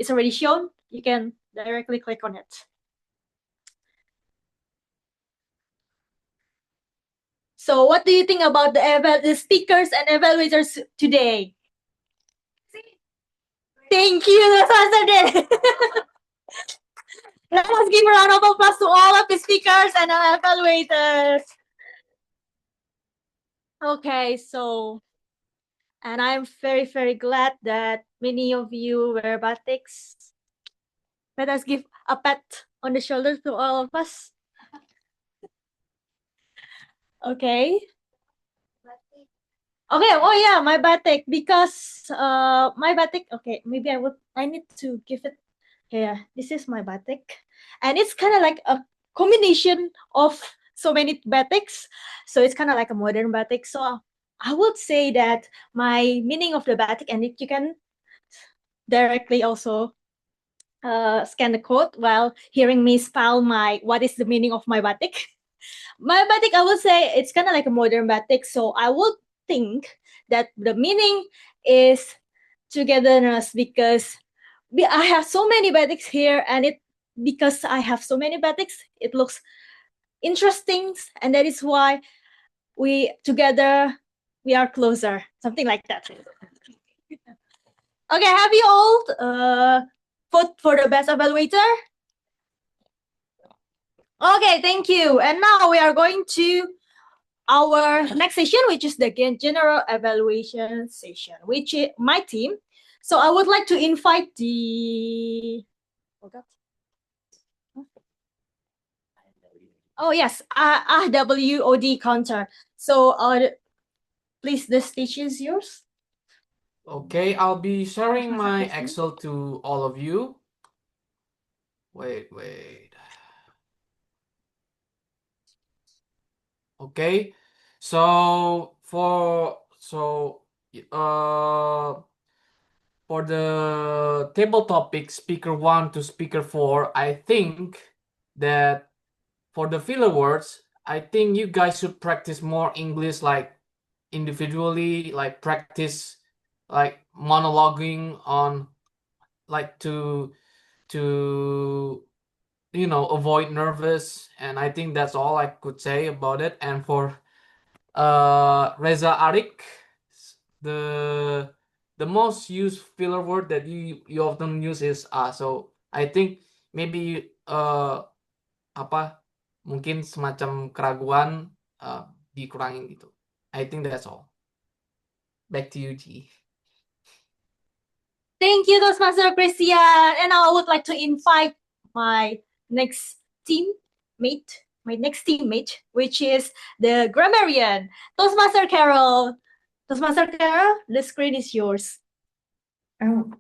already shown, you can directly click on it. So what do you think about the speakers and evaluators today? Thank you, Toastmaster. Let us give a round of applause to all of the speakers and evaluators. Okay, so, and I'm very, very glad that many of you wear batiks. Let us give a pat on the shoulders to all of us. Okay. Okay, oh yeah, my batik, because my batik, okay, maybe I need to give it here. This is my batik, and it's kind of like a combination of so many batiks, so it's kind of like a modern batik. So I would say that my meaning of the batik, and you can directly also scan the code while hearing me spell what is the meaning of my batik. My batik, I would say it's kind of like a modern batik. So I would think that the meaning is togetherness, because I have so many batiks here, and because I have so many batiks, it looks interesting, and that is why we are closer, something like that. Okay, have you all vote for the best evaluator? Okay, thank you. And now we are going to our next session, which is the general evaluation session, which is my team. So I would like to invite the WOD counter. So please, the stage is yours. Okay, I'll be sharing my Excel to all of you. Wait. Okay, so for the table topic speaker 1 to speaker 4, I think that for the filler words, I think you guys should practice more English, like individually, like practice like monologuing on, like to avoid nervous. And I think that's all I could say about it. And for Reza Arik, the most used filler word that you often use is so I think maybe mungkin semacam keraguan dikurangin gitu. I think that's all. Back to you, G. Thank you, Toastmaster Christian. And now I would like to invite my next teammate, which is the grammarian, Toastmaster Carol. Toastmaster Carol, the screen is yours. Oh.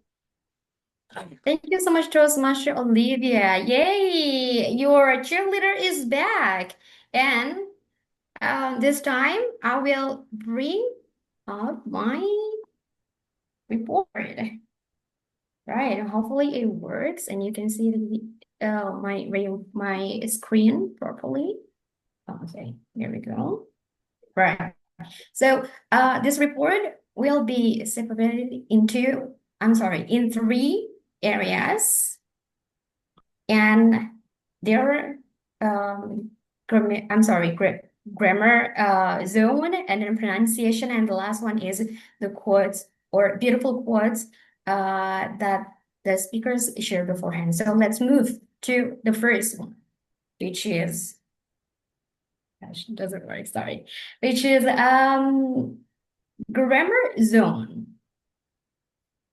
Thank you so much, Toastmaster Olivia. Yay! Your cheerleader is back. And this time I will bring out my report. Right, hopefully it works and you can see my screen properly. Okay, here we go. Right. So this report will be separated in 3 areas, and there grammar zone, and then pronunciation, and the last one is the quotes or beautiful quotes that the speakers shared beforehand. So let's move to the first one, which is doesn't work, sorry. Which is grammar zone.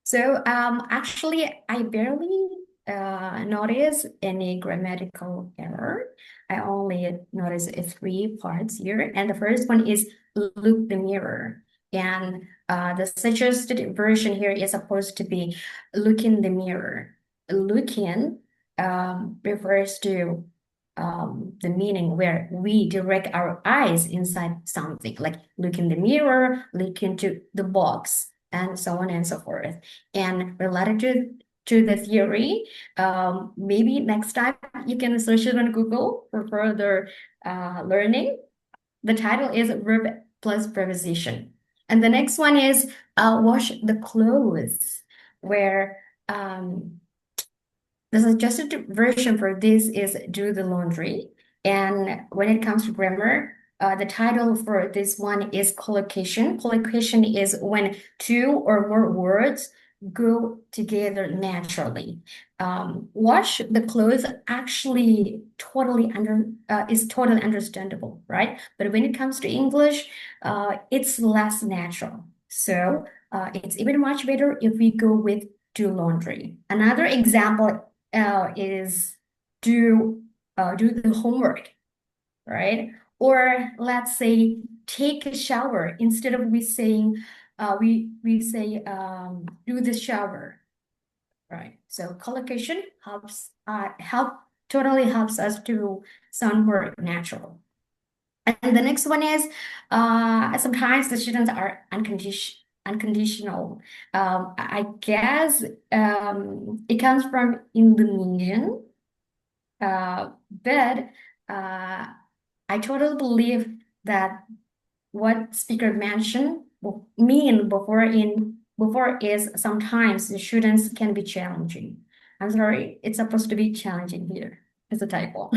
So actually I barely notice any grammatical error. I only notice 3 parts here, and the first one is look the mirror. And the suggested version here is supposed to be look in the mirror. Looking refers to the meaning where we direct our eyes inside something, like look in the mirror, look into the box, and so on and so forth. And related to the theory, maybe next time you can search it on Google for further learning. The title is verb plus preposition. And the next one is wash the clothes, where the suggested version for this is do the laundry. And when it comes to grammar, the title for this one is collocation. Collocation is when 2 or more words go together naturally. Wash the clothes actually is totally understandable, right? But when it comes to English, it's less natural. So it's even much better if we go with do laundry. Another example is do the homework, right? Or let's say take a shower instead of we saying we say do the shower, right? So collocation totally helps us to sound more natural. And the next one is sometimes the students are unconditional. I guess it comes from Indonesian, but I totally believe that what speaker mentioned before is sometimes the students can be challenging. I'm sorry, it's supposed to be challenging here. It's a typo.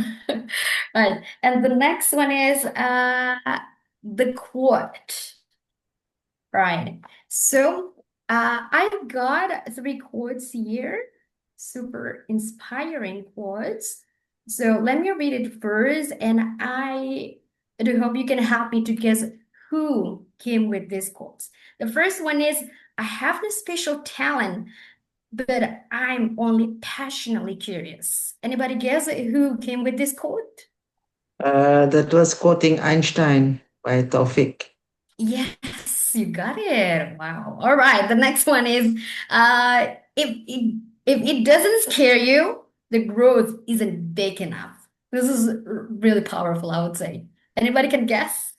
Right. And the next one is the quote. Right. So I got 3 quotes here, super inspiring quotes. So let me read it first, and I do hope you can help me to guess who came with these quotes. The first one is, I have no special talent, but I'm only passionately curious. Anybody guess who came with this quote? That was quoting Einstein by Taufik. Yes, you got it. Wow. All right. The next one is if it doesn't scare you, the growth isn't big enough. This is really powerful, I would say. Anybody can guess?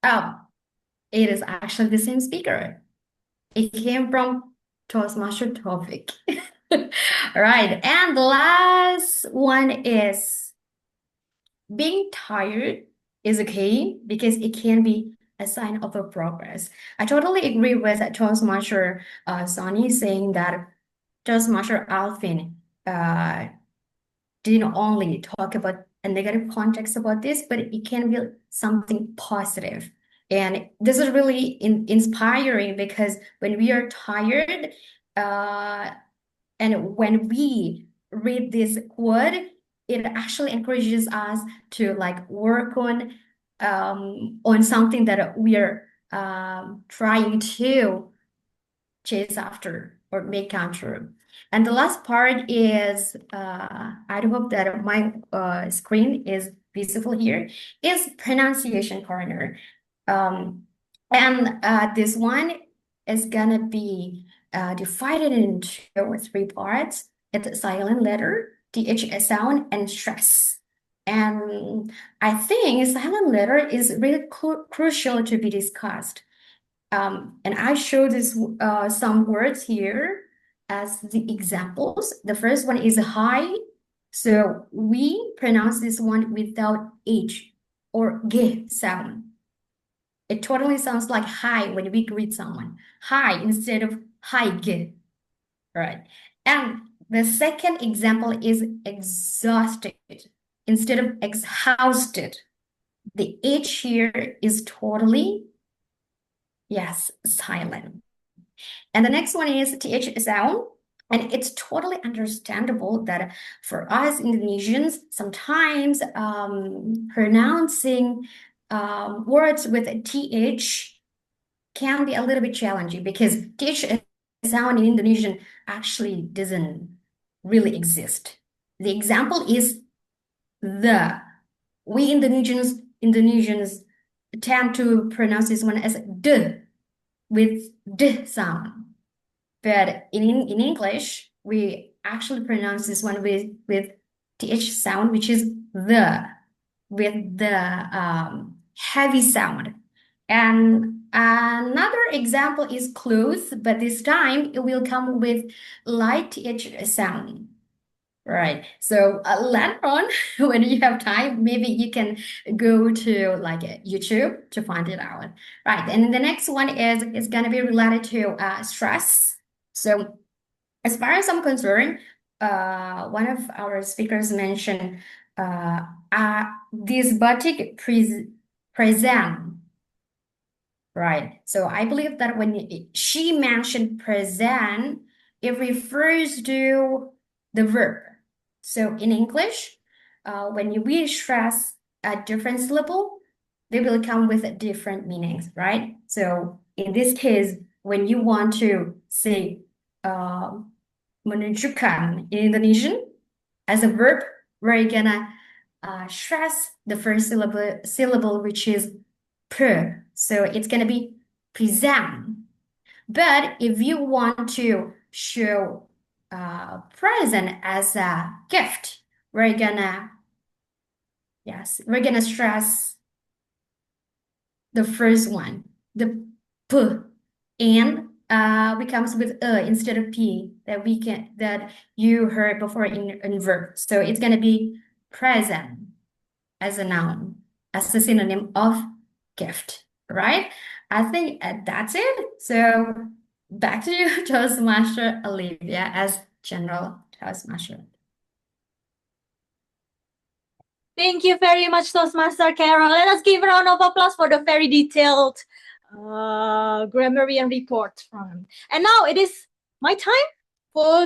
Oh, it is actually the same speaker. It came from Toastmaster Taufik. All right. And the last one is being tired is okay because it can be a sign of a progress. I totally agree with Toastmaster Sonny saying that Toastmaster Alvin didn't only talk about a negative context about this, but it can be something positive. And this is really inspiring because when we are tired, and when we read this quote, it actually encourages us to like work on something that we are trying to chase after or make come true. And the last part is, I do hope that my screen is visible here, is pronunciation corner. And this one is gonna be divided into 3 parts. It's a silent letter, TH sound, and stress. And I think silent letter is really crucial to be discussed. And I show this some words here as the examples. The first one is high. So we pronounce this one without H or G sound. It totally sounds like hi when we greet someone. Hi instead of hi G. Right. And the second example is exhausted instead of exhausted. The H here is totally, yes, silent. And the next one is TH sound. And it's totally understandable that for us Indonesians, sometimes pronouncing words with a TH can be a little bit challenging because TH sound in Indonesian actually doesn't really exist. The example is the. We Indonesians tend to pronounce this one as D with D sound. But in English, we actually pronounce this one with TH sound, which is the, with the heavy sound. And another example is close, but this time it will come with light TH sound. Right. So later on, when you have time, maybe you can go to like YouTube to find it out. Right. And the next one is going to be related to stress. So as far as I'm concerned, one of our speakers mentioned this batik present. Right. So I believe that when she mentioned present, it refers to the verb. So in English, when we stress a different syllable, they will come with different meanings, right? So in this case, when you want to say menunjukkan in Indonesian as a verb, we're gonna stress the first syllable, which is p. So it's gonna be present. But if you want to show present as a gift, we're gonna stress the first one, the p, and becomes with instead of p that you heard before in verb. So it's gonna be present as a noun, as a synonym of gift, right? I think that's it. So back to you, Toastmaster Olivia, as General Toastmaster. Thank you very much, Toastmaster Carol. Let us give a round of applause for the very detailed grammarian report from him. And now it is my time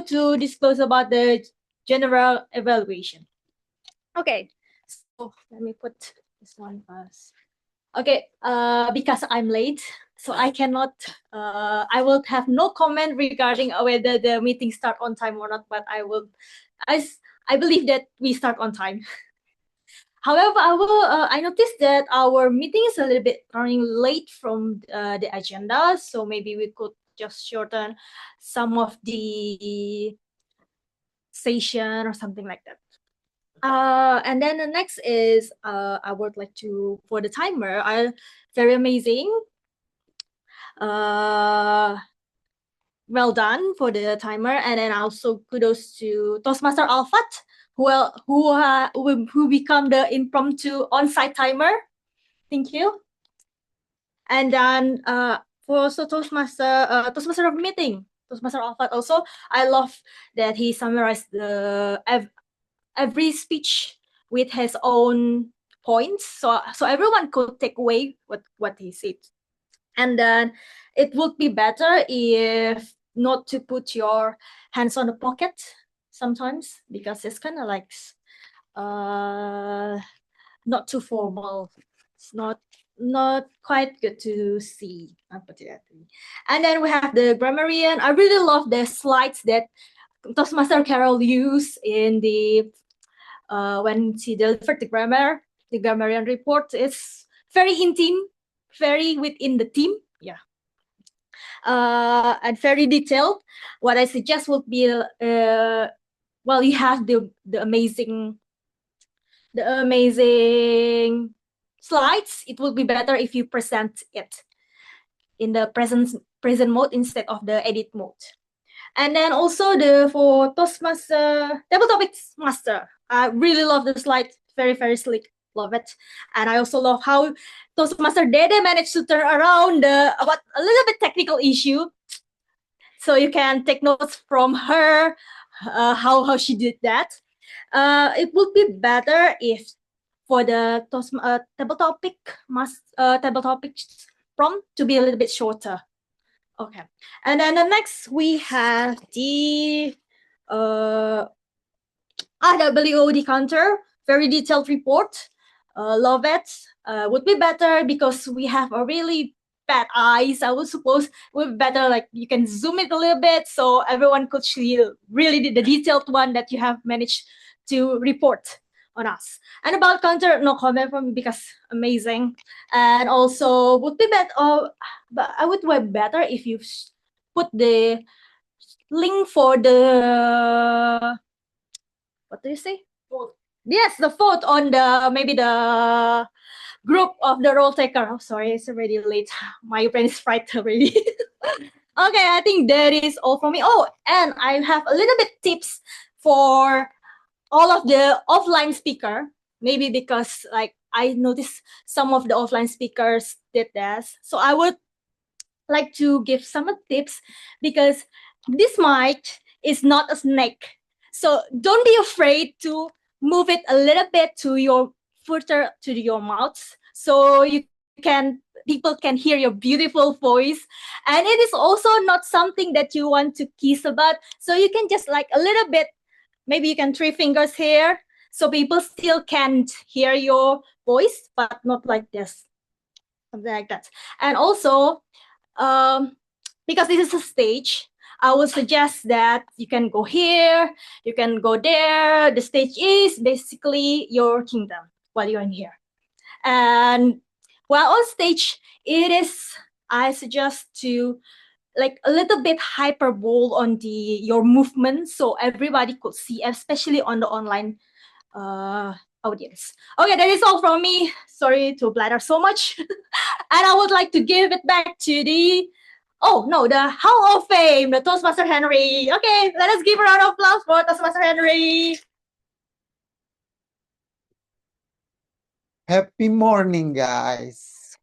to disclose about the general evaluation. Okay, so let me put this one first. Okay, because I'm late, so I cannot, I will have no comment regarding whether the meeting start on time or not, but I believe that we start on time. However, I noticed that our meeting is a little bit running late from the agenda, so maybe we could just shorten some of the session or something like that. And then the next is I would like to, for the timer, very amazing. Well done for the timer, and then also kudos to Toastmaster Alfat, who become the impromptu on-site timer. Thank you. And then for also Toastmaster of meeting, Toastmaster Alfat also, I love that he summarized the every speech with his own points, so everyone could take away what he said. And then it would be better if not to put your hands on the pocket sometimes, because it's kind of like not too formal. It's not quite good to see, unfortunately. And then we have the grammarian. I really love the slides that Toastmaster Carol used in the when she delivered the grammarian report. It's very intimate, very within the theme, yeah, and very detailed. What I suggest would be, well, you have the amazing slides. It would be better if you present it in the present mode instead of the edit mode. And then also for Toastmaster Table Topics Master, I really love the slide. Very, very slick. Love it. And I also love how Toastmaster Dede managed to turn around about a little bit technical issue. So you can take notes from her, how she did that. It would be better if for the table topics prompt to be a little bit shorter. Okay. And then the next we have the WOD counter, very detailed report. Love it. Would be better because we have a really bad eyes. I would suppose it would be better, like you can zoom it a little bit so everyone could see really the detailed one that you have managed to report on us. And about counter, no comment from me because amazing. And also would be better, but I would be better if you put the link for the, what do you say? Vote. Yes, the vote on the, maybe the group of the role taker. Oh, sorry, it's already late. My brain is fried already. Okay, I think that is all from me. Oh, and I have a little bit tips for all of the offline speaker, maybe because like I noticed some of the offline speakers did this. So I would like to give some tips because this mic is not a snake. So don't be afraid to move it a little bit to your further to your mouth so people can hear your beautiful voice. And it is also not something that you want to kiss about. So you can just like a little bit, maybe you can 3 fingers here so people still can't hear your voice, but not like this, something like that. And also, because this is a stage, I would suggest that you can go here, you can go there. The stage is basically your kingdom while you're in here. And while on stage, I suggest to like a little bit hyperbole on your movement so everybody could see, especially on the online audience. Okay, that is all from me. Sorry to blather so much. And I would like to give it back to the Hall of Fame, the Toastmaster Henry. Okay, let us give a round of applause for Toastmaster Henry. Happy morning, guys.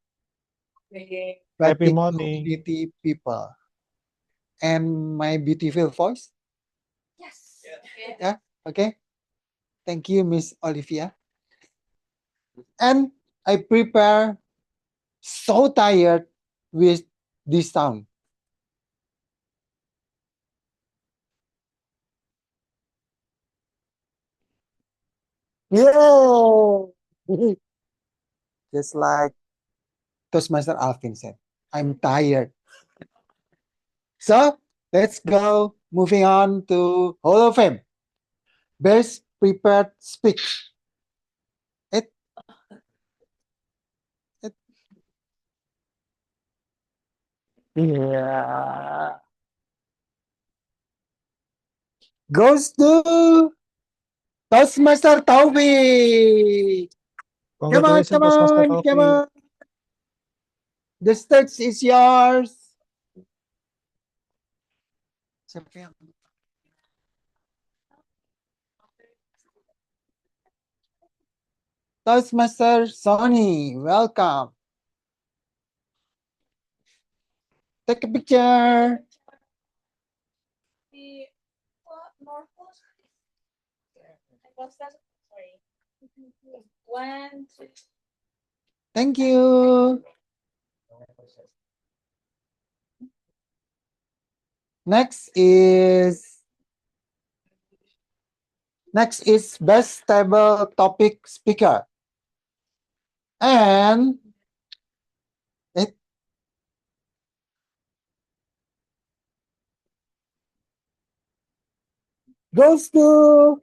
Happy morning. Beauty people. And my beautiful voice? Yes. Yeah, okay. Thank you, Miss Olivia. And I prepare so tired with this sound. Yeah. Just like Toastmaster Alvin said, I'm tired. So let's go. Moving on to Hall of Fame. Best prepared speech. Yeah. Goes to Toastmaster Taufik. Come on, Congratulations, come Toastmaster on, come Taufik. on. The stage is yours. Toastmaster Sony, welcome. Take a picture. One, two. Thank you. Next is best table topic speaker. And it goes to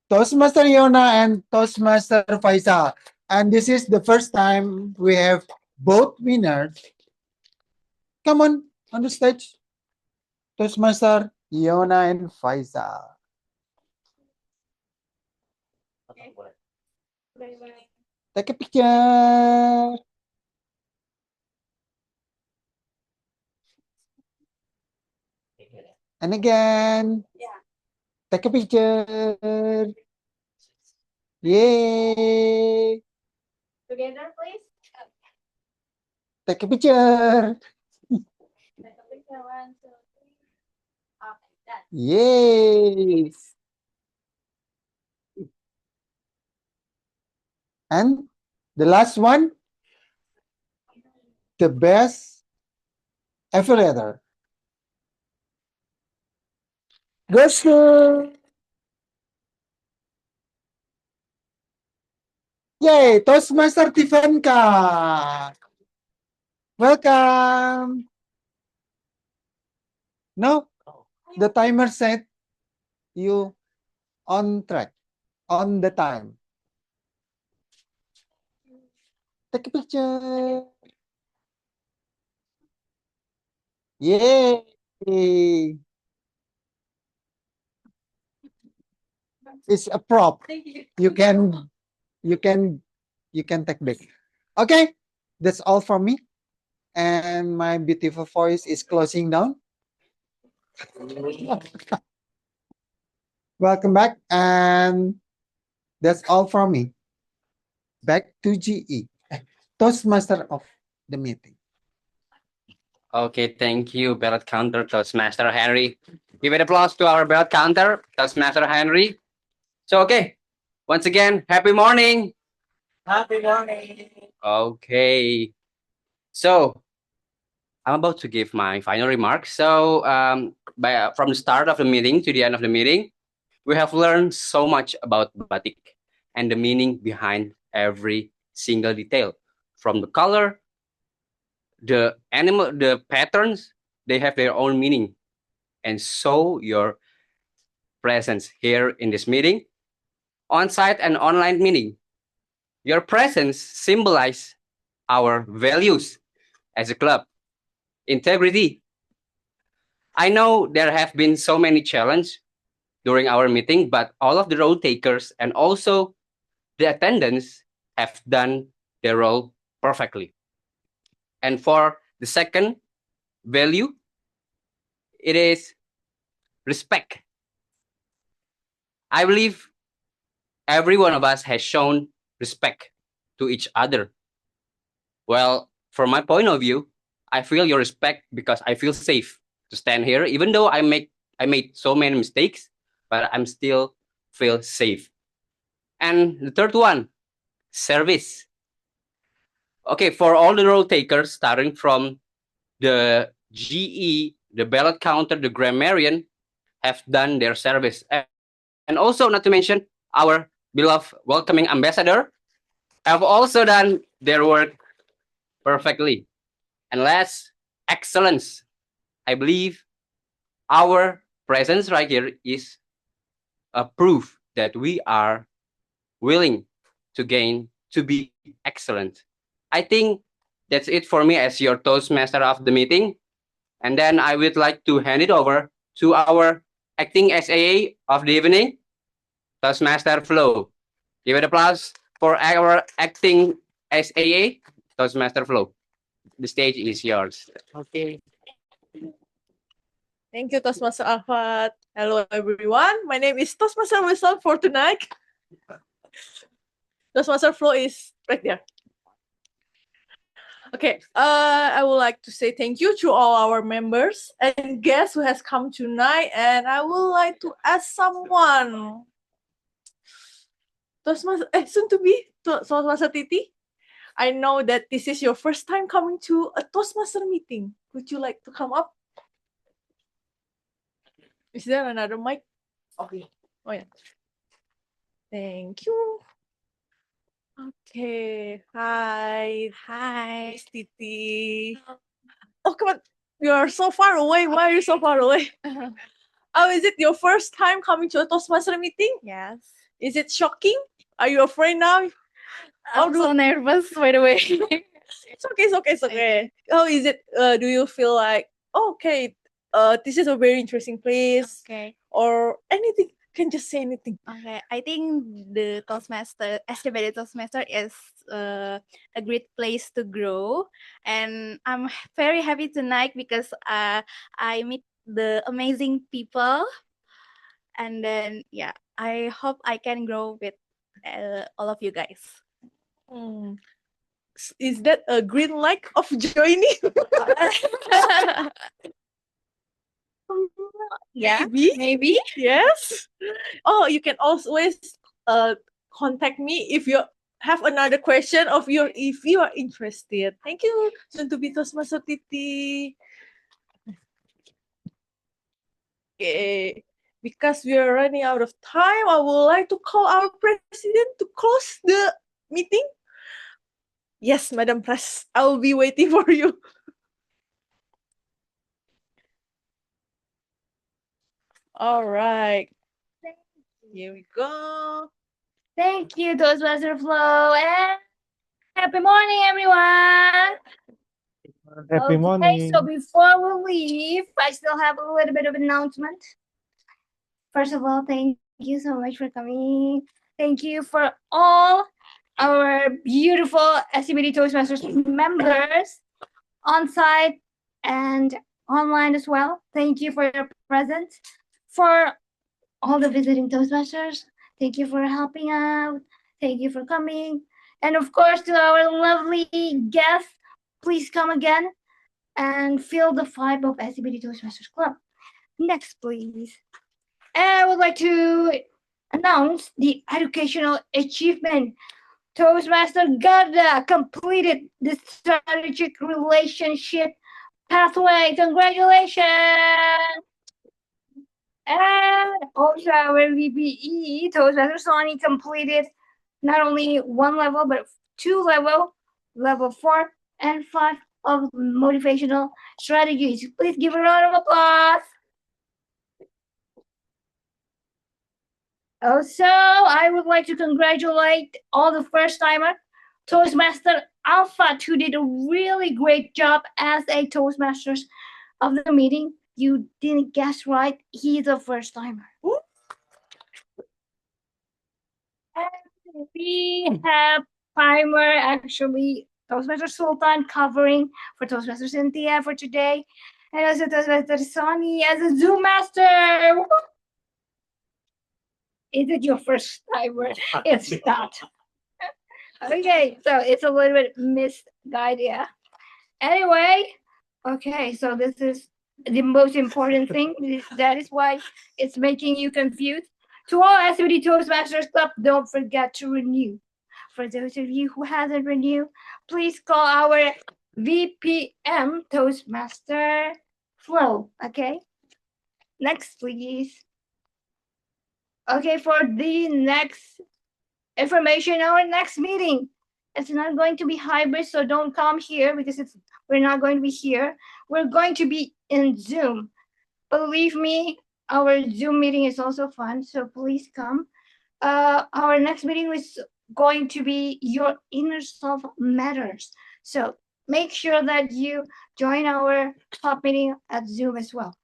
Toastmaster Yona and Toastmaster Faisal. And this is the first time we have both winners. Come on the stage. Toastmaster Yona and Faisal. Take a picture. And again. Take a picture. Yay. Together, please. Take a picture. Take a picture. 1, 2, 3. Okay, done. Yay. And the last one, the best affiliator. Goes to yay, Toastmaster Tifanka. Welcome. No, the timer set you on track, on the time. Take a picture. Yay. It's a prop. Thank you. You can take back. Okay, that's all from me. And my beautiful voice is closing down. Welcome back, and that's all from me. Back to GE, Toastmaster of the meeting. Okay, thank you, ballot counter Toastmaster Henry. Give it applause to our ballot counter, Toastmaster Henry. So, okay, once again, happy morning. Happy morning. Okay, so I'm about to give my final remarks. So, from the start of the meeting to the end of the meeting, we have learned so much about batik and the meaning behind every single detail, from the color the patterns, they have their own meaning. And so your presence here in this meeting, on-site and online meeting, your presence symbolize our values as a club. Integrity. I know there have been so many challenges during our meeting, but all of the role takers and also the attendants have done their role perfectly. And for the second value, it is respect. I believe every one of us has shown respect to each other. Well, from my point of view, I feel your respect because I feel safe to stand here, even though I made so many mistakes, but I'm still feel safe. And the third one, service. Okay, for all the role takers, starting from the GE, the ballot counter, the grammarian, have done their service. And also, not to mention, our beloved welcoming ambassador have also done their work perfectly. And last, excellence. I believe our presence right here is a proof that we are willing to gain to be excellent. I think that's it for me as your Toastmaster of the meeting. And then I would like to hand it over to our acting SAA of the evening, Toastmaster Flo. Give it applause for our acting SAA, Toastmaster Flo. The stage is yours. Okay. Thank you, Toastmaster Alfat. Hello, everyone. My name is Toastmaster Wilson for tonight. Toastmaster Flo is right there. Okay, I would like to say thank you to all our members and guests who has come tonight, and I would like to ask someone. Toastmaster, soon to be Toastmaster Titi. I know that this is your first time coming to a Toastmaster meeting. Would you like to come up? Is there another mic? Okay. Oh yeah. Thank you. Okay. Hi. Hi. Miss Titi. Oh, come on. You are so far away. Why are you so far away? Oh, is it your first time coming to a Toastmaster meeting? Yes. Is it shocking? Are you afraid now? I'm so nervous, by the way. It's okay, it's okay, it's okay. How is it? Do you feel like, okay, this is a very interesting place? Okay. Or anything? You can just say anything. Okay, I think the Toastmaster, SCBD Toastmaster is a great place to grow. And I'm very happy tonight because I meet the amazing people. And then, yeah, I hope I can grow with all of you guys. Is that a green light of joining? Yeah, maybe. Yes. Oh, you can always contact me if you have another question if you are interested. Thank you, soon to be Toastmaster Titi. Okay. Because we are running out of time, I would like to call our president to close the meeting. Yes, Madam Press, I will be waiting for you. All right. Here we go. Thank you, Toastmaster Flo, and happy morning, everyone. Happy morning. So before we leave, I still have a little bit of announcement. First of all, thank you so much for coming. Thank you for all our beautiful SCBD Toastmasters members on site and online as well. Thank you for your presence. For all the visiting Toastmasters, thank you for helping out. Thank you for coming. And of course, to our lovely guests, please come again and feel the vibe of SCBD Toastmasters Club. Next, please. And I would like to announce the educational achievement. Toastmaster Garda completed the strategic relationship pathway. Congratulations! And also our VBE, Toastmaster Sony completed not only one level, but two level, level 4 and 5 of motivational strategies. Please give a round of applause. Also, I would like to congratulate all the first timer, Toastmaster Alpha, who did a really great job as a Toastmasters of the meeting. You didn't guess right, he's a first timer. And we have timer actually Toastmaster Sultan covering for Toastmaster Cynthia for today, and also Toastmaster Sonny as a Zoom master. Is it your first timer? It's not. Okay, so it's a little bit misguided. Yeah. Anyway, okay, so this is the most important thing. That is why it's making you confused. To all SBD Toastmasters Club, don't forget to renew. For those of you who hasn't renewed, please call our VPM Toastmaster Flow. Okay. Next, please. Okay, for the next information, our next meeting. It's not going to be hybrid, so don't come here because we're not going to be here. We're going to be in Zoom. Believe me, our Zoom meeting is also fun, so please come. Our next meeting is going to be Your Inner Self Matters. So make sure that you join our club meeting at Zoom as well.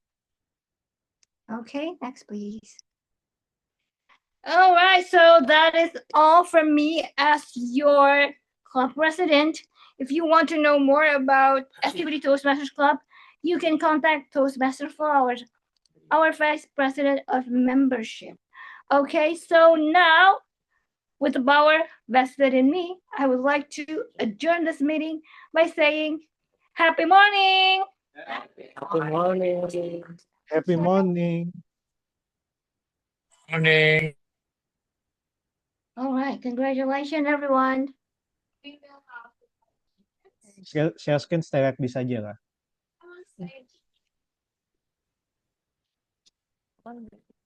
Okay, next please. All right, so that is all from me as your club president. If you want to know more about SBD Toastmasters Club, you can contact Toastmaster Flowers, our vice president of membership. Okay, so now, with the power vested in me, I would like to adjourn this meeting by saying, Happy morning! Happy morning. Happy morning. Morning. All right, congratulations everyone. Share screen stay like this aja lah.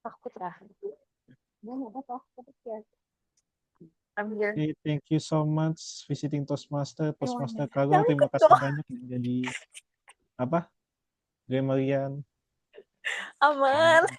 Takut lah. I'm here. Okay, thank you so much visiting Toastmaster Jangan Kagol. Terima ikut kasih dong. banyak yang jadi apa? Gremarian. Aman.